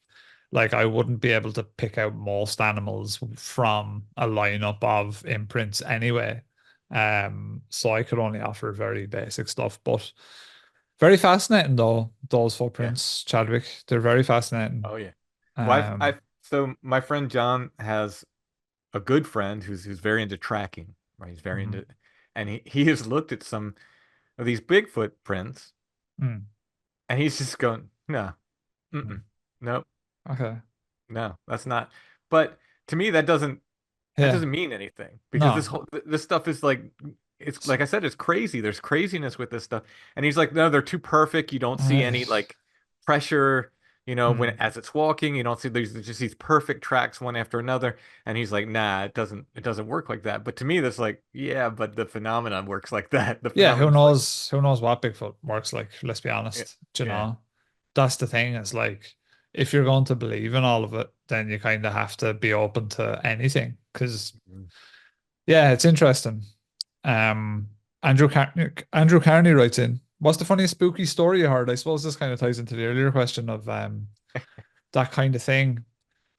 like I wouldn't be able to pick out most animals from a lineup of imprints anyway. So I could only offer very basic stuff, but very fascinating though, those Yeah. footprints, Chadwick. They're very fascinating. Oh yeah. Well, Um, so my friend John has a good friend who's very into tracking, right? He's very mhm, into, and he has looked at some of these Bigfoot prints, mm, and he's just going, no, mm. mm-mm, nope, Okay. no, that's not. But to me, that Yeah. doesn't mean anything because No. this stuff is like it's like I said, it's crazy. There's craziness with this stuff. And he's like, no, they're too perfect. You don't see Uh, any like pressure, when mm. as it's walking, you don't see there's just these perfect tracks one after another. And he's like, nah, it doesn't work like that. But to me, that's like, yeah, but the phenomenon works like that. The Yeah, who phenomenon's like, knows? Who knows what Bigfoot works like? Let's be yeah, honest. Do you yeah. know? That's the thing, is like if you're going to believe in all of it, then you kind of have to be open to anything. Because Mhm. yeah, it's interesting. Um, Andrew Carney writes in, what's the funniest spooky story you heard? I suppose this kind of ties into the earlier question of that kind of thing.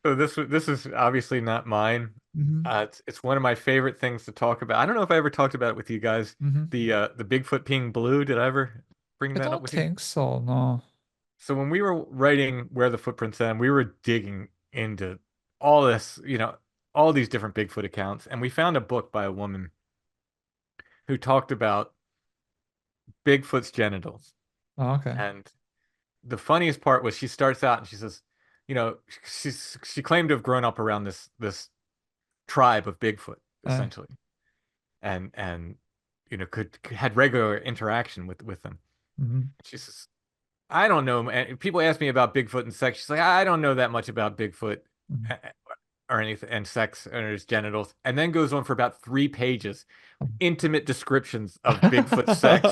So this is obviously not mine. Hmm. It's one of my favorite things to talk about. I don't know if I ever talked about it with you guys. Hmm. The Bigfoot being blue. Did I ever bring I that up don't with you? think so, no. So when we were writing Where the Footprints End, we were digging into all this, all these different Bigfoot accounts, and we found a book by a woman who talked about Bigfoot's genitals. Oh, okay. And the funniest part was she starts out and she says, you know, she claimed to have grown up around this tribe of Bigfoot, Uh, essentially, and could had regular interaction with them. mhm, She says, I don't know. And people ask me about Bigfoot and sex. She's like, I don't know that much about Bigfoot mhm. uh, or anything, and sex and his genitals, and then goes on for about 3 pages, intimate descriptions of Bigfoot sex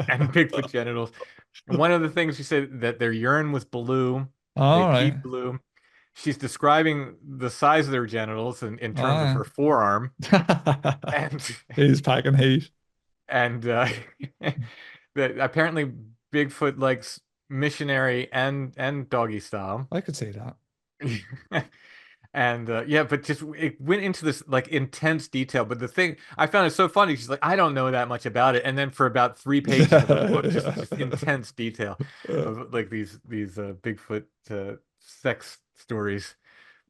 and Bigfoot genitals. And one of the things she said that their urine was blue, they All right. peed blue. She's describing the size of their genitals in terms of All her forearm, right. and He's packing heat. and that apparently Bigfoot likes missionary and doggy style. I could see that. And yeah, but just it went into this like intense detail. But the thing I found it so funny, she's like, I don't know that much about it. And then for about 3 pages of the book, just intense detail of like these Bigfoot sex stories.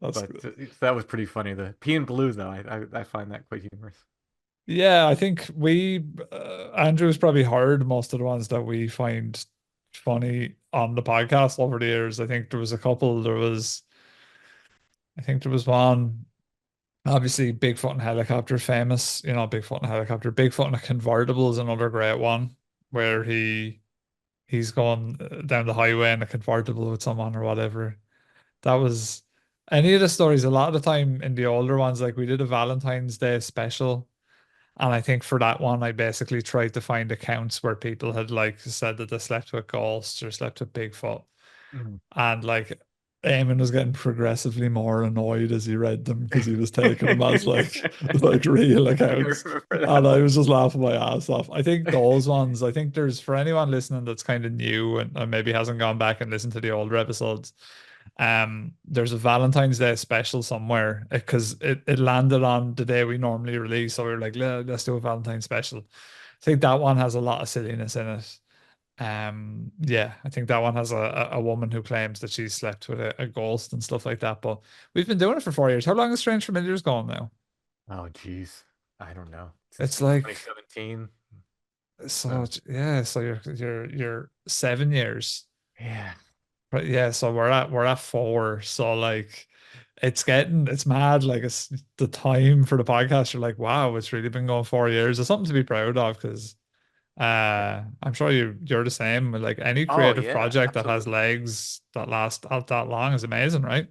That's But good. that was pretty funny. The pea and blue though, I find that quite humorous. Yeah, I think Andrew's probably heard most of the ones that we find funny on the podcast over the years. I think there was a couple. I think there was one, obviously Bigfoot and helicopter famous, Bigfoot and helicopter. Bigfoot and a convertible is another great one where he's going down the highway in a convertible with someone or whatever. That was Any of the stories, a lot of the time in the older ones, like we did a Valentine's Day special. And I think for that one, I basically tried to find accounts where people had like said that they slept with ghosts or slept with Bigfoot. Mhm. And like Eamon was getting progressively more annoyed as he read them because he was taking them as like real I accounts. remember that And I one. was just laughing my ass off. I think those ones, I think there's for anyone listening that's kind of new and maybe hasn't gone back and listened to the older episodes, there's a Valentine's Day special somewhere because it landed on the day we normally release. So we were like, let's do a Valentine's special. I think that one has a lot of silliness in it. Yeah, I think that one has a woman who claims that she slept with a ghost and stuff like that. But we've been doing it for 4 years. How long is Strange Familiars going now? Oh, geez. I don't know. Since It's like 2017. so So, yeah, so you're 7 years. yeah. But yeah, so we're at four. So like it's mad. Like it's the time for the podcast. You're like, wow, it's really been going 4 years. It's something to be proud of because I'm sure you're the same. Like any Oh, creative yeah, project that has absolutely. legs that last out that long is amazing, right?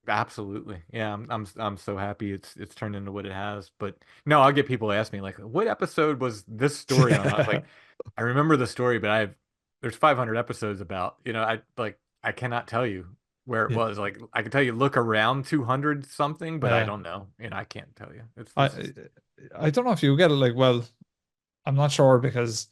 Absolutely. Yeah, I'm so happy it's turned into what it has. But no, I'll get people ask me like, what episode was this story on? I was Yeah. like, I remember the story, but there's 500 episodes about, I cannot tell you where it Yeah. was. Like I can tell you look around 200 something, but I Yeah. don't know. I can't tell you. It's I this is I don't know if you get it like well, I'm not sure because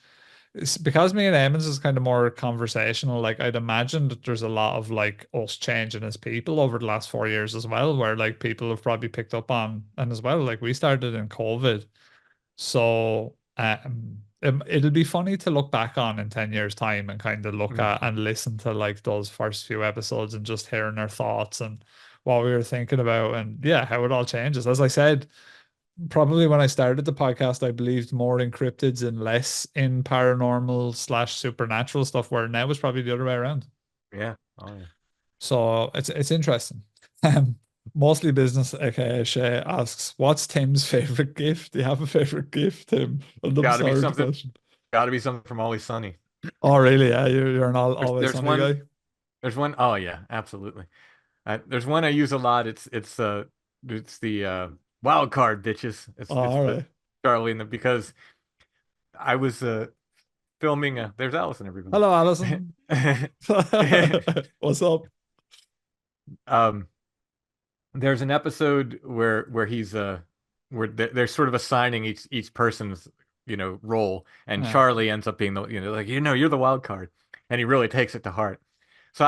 it's because me and Emmons is kind of more conversational. Like I'd imagine that there's a lot of like us changing as people over the last 4 years as well, where like people have probably picked up on and as well, like we started in COVID. So it'll be funny to look back on in 10 years' time and kind of look at Mhm. and listen to like those first few episodes and just hearing our thoughts and what we were thinking about and yeah, how it all changes. As I said, probably when I started the podcast, I believed more in cryptids and less in paranormal slash supernatural stuff, where now it's probably the other way around. Yeah. Oh yeah. So it's interesting. Um, Mostly business, aka Shay asks, "What's Tim's favorite gift? Do you have a favorite gift, Tim?" An Got to be absurd something. question. Got to be something from Always Sunny. Oh, really? Yeah, you're an There's always there's sunny one guy. there's one oh yeah, absolutely. There's one I use a lot. It's the wild card bitches. Oh, It's all the right. Charlie and the because I was filming there's Allison everybody. Hello, Alison. What's up? Um there's an episode where he's where they're sort of assigning each person's role, and Yeah, Charlie ends up being the like you're the wild card, and he really takes it to heart. So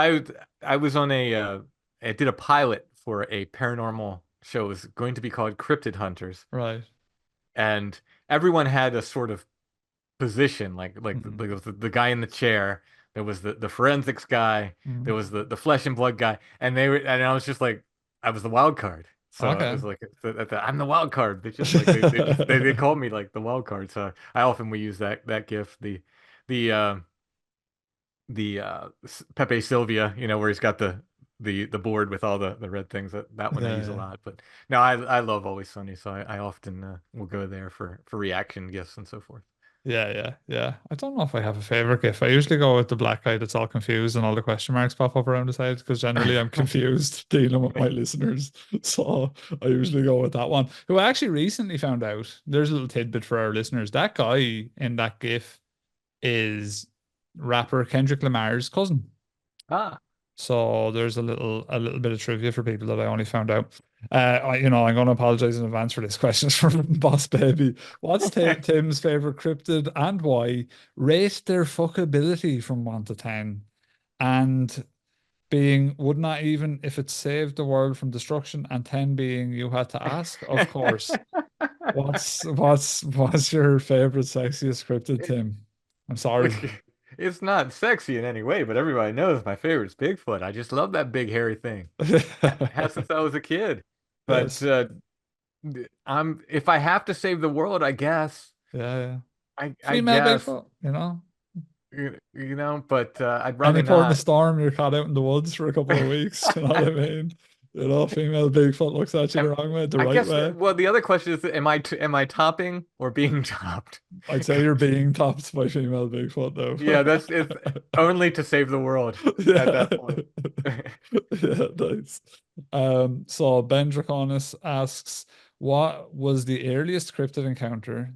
I was on I did a pilot for a paranormal show. It was going to be called Cryptid Hunters, right. and everyone had a sort of position, Mm-hmm. there was the guy in the chair, there was the forensics guy, there Mm-hmm. was the flesh and blood guy, and I was just like I was the wild card. So it Okay. was like I'm the wild card. They called me like the wild card. So I often we use that gif the Pepe Sylvia, where he's got the board with all the red things. That one I Yeah, use a yeah. lot. But no, I love Always Sunny, so I often will go there for reaction gifs and so forth. Yeah, yeah, yeah. I don't know if I have a favorite gift. I usually go with the black guy that's all confused and all the question marks pop up around his head because generally I'm confused dealing with my listeners. So I usually go with that one. Who I actually recently found out, there's a little tidbit for our listeners. That guy in that gif is rapper Kendrick Lamar's cousin. Ah. So there's a little bit of trivia for people that I only found out. I'm going to apologize in advance for this question. It's from Boss Baby. What's Tim's favorite cryptid and why? Rate their fuckability from 1 to 10. And being would not even if it saved the world from destruction, and 10 being you had to ask, of course. What's your favorite sexiest cryptid, Tim? I'm sorry. Which it's not sexy in any way, but everybody knows my favorite's Bigfoot. I just love that big hairy thing. Has since I was a kid. But Yes. I'm if I have to save the world, I guess. Yeah, yeah. I Female guess Bigfoot, you know. but I'd Any rather port in a not. storm, you're caught out in the woods for a couple of weeks. You know what I mean? You know, female Bigfoot looks at you the Am- wrong way, the I right guess, way. well, the other question is, am I topping or being topped? I'd say you're being topped by female Bigfoot Yeah, that's it's though. only to save the world at Yeah. that point. Yeah, nice. So Ben Draconis asks, what was the earliest cryptid encounter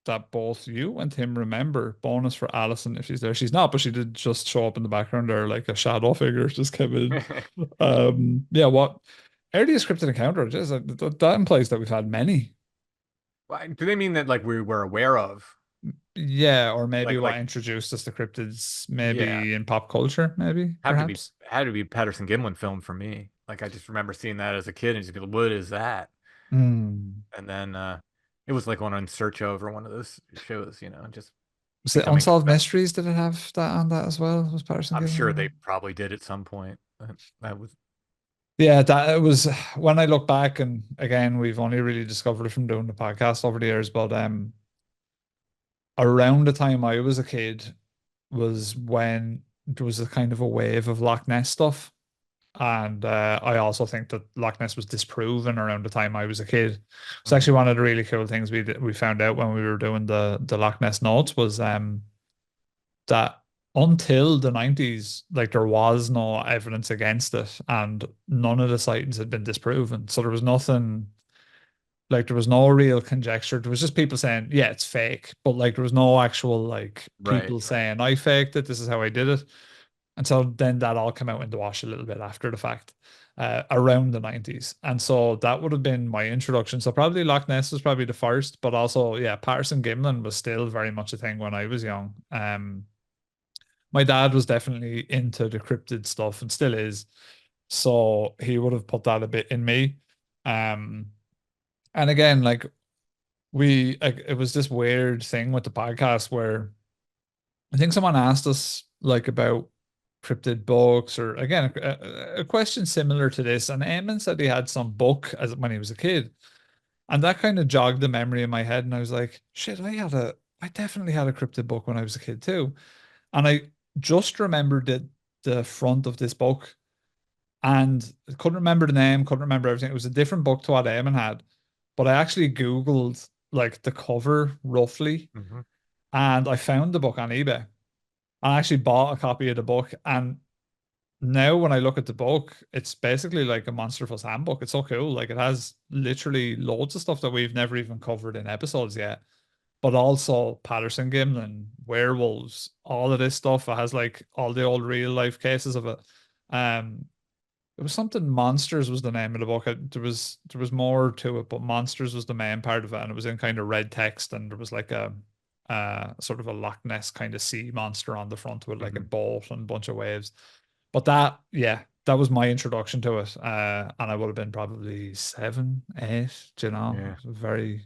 that both you and Tim remember? Bonus for Alison if she's there. She's not, but she did just show up in the background there like a shadow figure just came in. Yeah, what earliest cryptid encounter? Just that implies that we've had many. Do they mean that like we were aware of? Yeah, or maybe what Like introduced us to cryptids, yeah, maybe in pop culture, maybe, perhaps. had to be Patterson Gimlin film for me. Like I just remember seeing that as a kid and just be like, what is that? Hmm. And then it was like on In Search Of or one of those shows, just Was it becoming Unsolved Mysteries? Did it have that on that as well? Was Patterson I'm Gimlin sure on they that? probably did at some point. That was Yeah, that it was when I look back, and again, we've only really discovered it from doing the podcast over the years, but around the time I was a kid was when there was a kind of a wave of Loch Ness stuff. And I also think that Loch Ness was disproven around the time I was a kid. It's mhm, actually one of the really cool things we found out when we were doing the Loch Ness notes was that until the 90s, like there was no evidence against it, and none of the sightings had been disproven. So there was nothing like there was no real conjecture. There was just people saying, yeah, it's fake, but like there was no actual like right. people saying I faked it. This is how I did it. And so then that all came out in the wash a little bit after the fact, around the 90s. And so that would have been my introduction. So probably Loch Ness was probably the first, but also, yeah, Patterson Gimlin was still very much a thing when I was young. My dad was definitely into the cryptid stuff and still is. So he would have put that a bit in me. Um, and again, like it was this weird thing with the podcast where I think someone asked us like about cryptid books or again a question similar to this, and Eamon said he had some book as when he was a kid, and that kind of jogged the memory in my head, and I was like, shit, I definitely had a cryptid book when I was a kid too, and I just remembered the front of this book, and I couldn't remember the name, couldn't remember everything. It was a different book to what Eamon had, but I actually Googled like the cover roughly, Hmm. and I found the book on eBay. I actually bought a copy of the book, and now when I look at the book, it's basically like a Monsterful's handbook. It's so cool. Like it has literally loads of stuff that we've never even covered in episodes yet, but also Patterson Gimlin, werewolves, all of this stuff. It has like all the old real life cases of it. Um, it was something Monsters was the name of the book. There was more to it, but Monsters was the main part of it, and it was in kind of red text, and there was like a sort of a Loch Ness kind of sea monster on the front with like a Hmm. boat and a bunch of waves. But that, yeah, that was my introduction to it. And I would have been probably 7, 8, Yeah. very,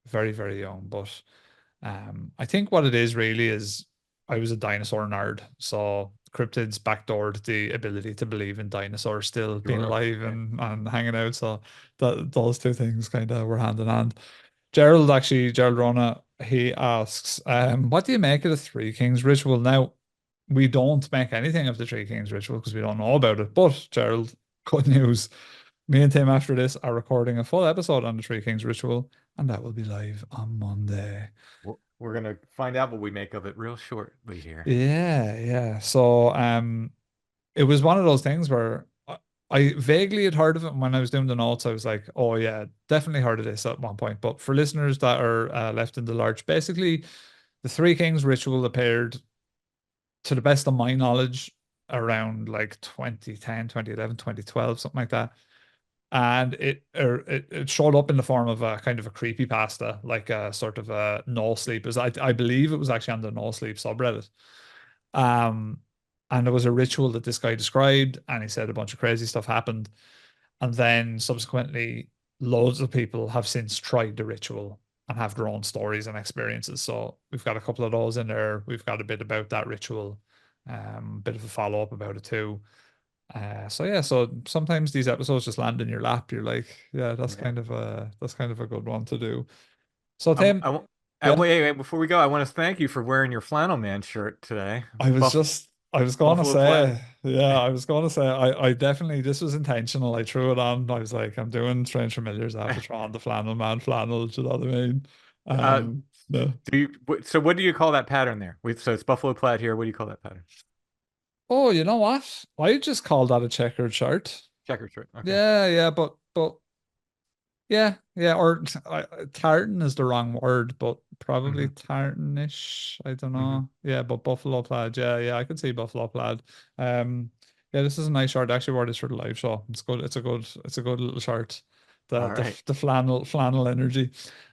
very, very young. But I think what it is really is I was a dinosaur nerd. So cryptids backdoored the ability to believe in dinosaurs still being Sure. alive Yeah. and hanging out. So that those two things kind of were hand in hand. Gerald Rona, he asks, what do you make of the Three Kings ritual? Now, we don't make anything of the Three Kings ritual because we don't know about it. But Gerald, good news. Me and Tim after this are recording a full episode on the Three Kings ritual, and that will be live on Monday. We're gonna find out what we make of it real shortly here. Yeah, yeah. So it was one of those things where I vaguely had heard of it and when I was doing the notes. I was like, oh yeah, definitely heard of this at one point. But for listeners that are left in the lurch, basically the Three Kings ritual appeared, to the best of my knowledge, around like 2010, 2011, 2012, something like that. And it showed up in the form of a kind of a creepy pasta, like a sort of a no sleep. I believe it was actually on the no sleep subreddit. Um, and there was a ritual that this guy described, and he said a bunch of crazy stuff happened. And then subsequently, loads of people have since tried the ritual and have their own stories and experiences. So we've got a couple of those in there. We've got a bit about that ritual, bit of a follow up about it too. So yeah, so sometimes these episodes just land in your lap. You're like, yeah, Yeah. that's kind of a good one to do. So I, Tim, I, yeah, wait, before we go, I want to thank you for wearing your flannel man shirt today. I was Buff. just I was going to Buffalo plaid. say, yeah, I was going to say, I definitely, this was intentional. I threw it on. I was like, I'm doing Strange Familiars after trying the flannel man flannel. Do you know what I mean? Uh, No. so what do you call that pattern there? So it's buffalo plaid here. What do you call that pattern? Oh, you know what? I just called that a checkered shirt. Checker shirt. Okay. Yeah, yeah, but yeah, yeah, or tartan is the wrong word, but probably Hmm. tartanish. I don't Hmm. know. Yeah, but buffalo plaid. Yeah, yeah, I could see buffalo plaid. Um, yeah, this is a nice shirt. I actually wore this for the live show. It's good. It's a good little shirt. The All the right. the flannel energy.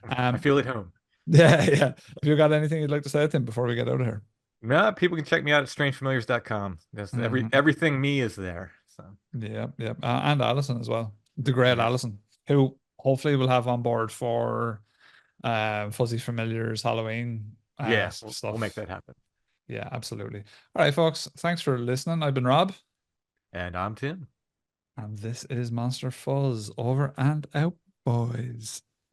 I Um, feel at home. yeah, yeah. Have you got anything you'd like to say, Tim, before we get out of here? No, people can check me out at strangefamiliars.com. That's Hmm. everything me is there. So Yeah, yeah, and Alison as well, the great yes. Alison, who hopefully we'll have on board for Fuzzy Familiars Halloween Yeah, we'll make stuff. that happen. Yeah, absolutely. All right, folks. Thanks for listening. I've been Rob, And I'm Tim. and this is Monster Fuzz. Over and out, boys.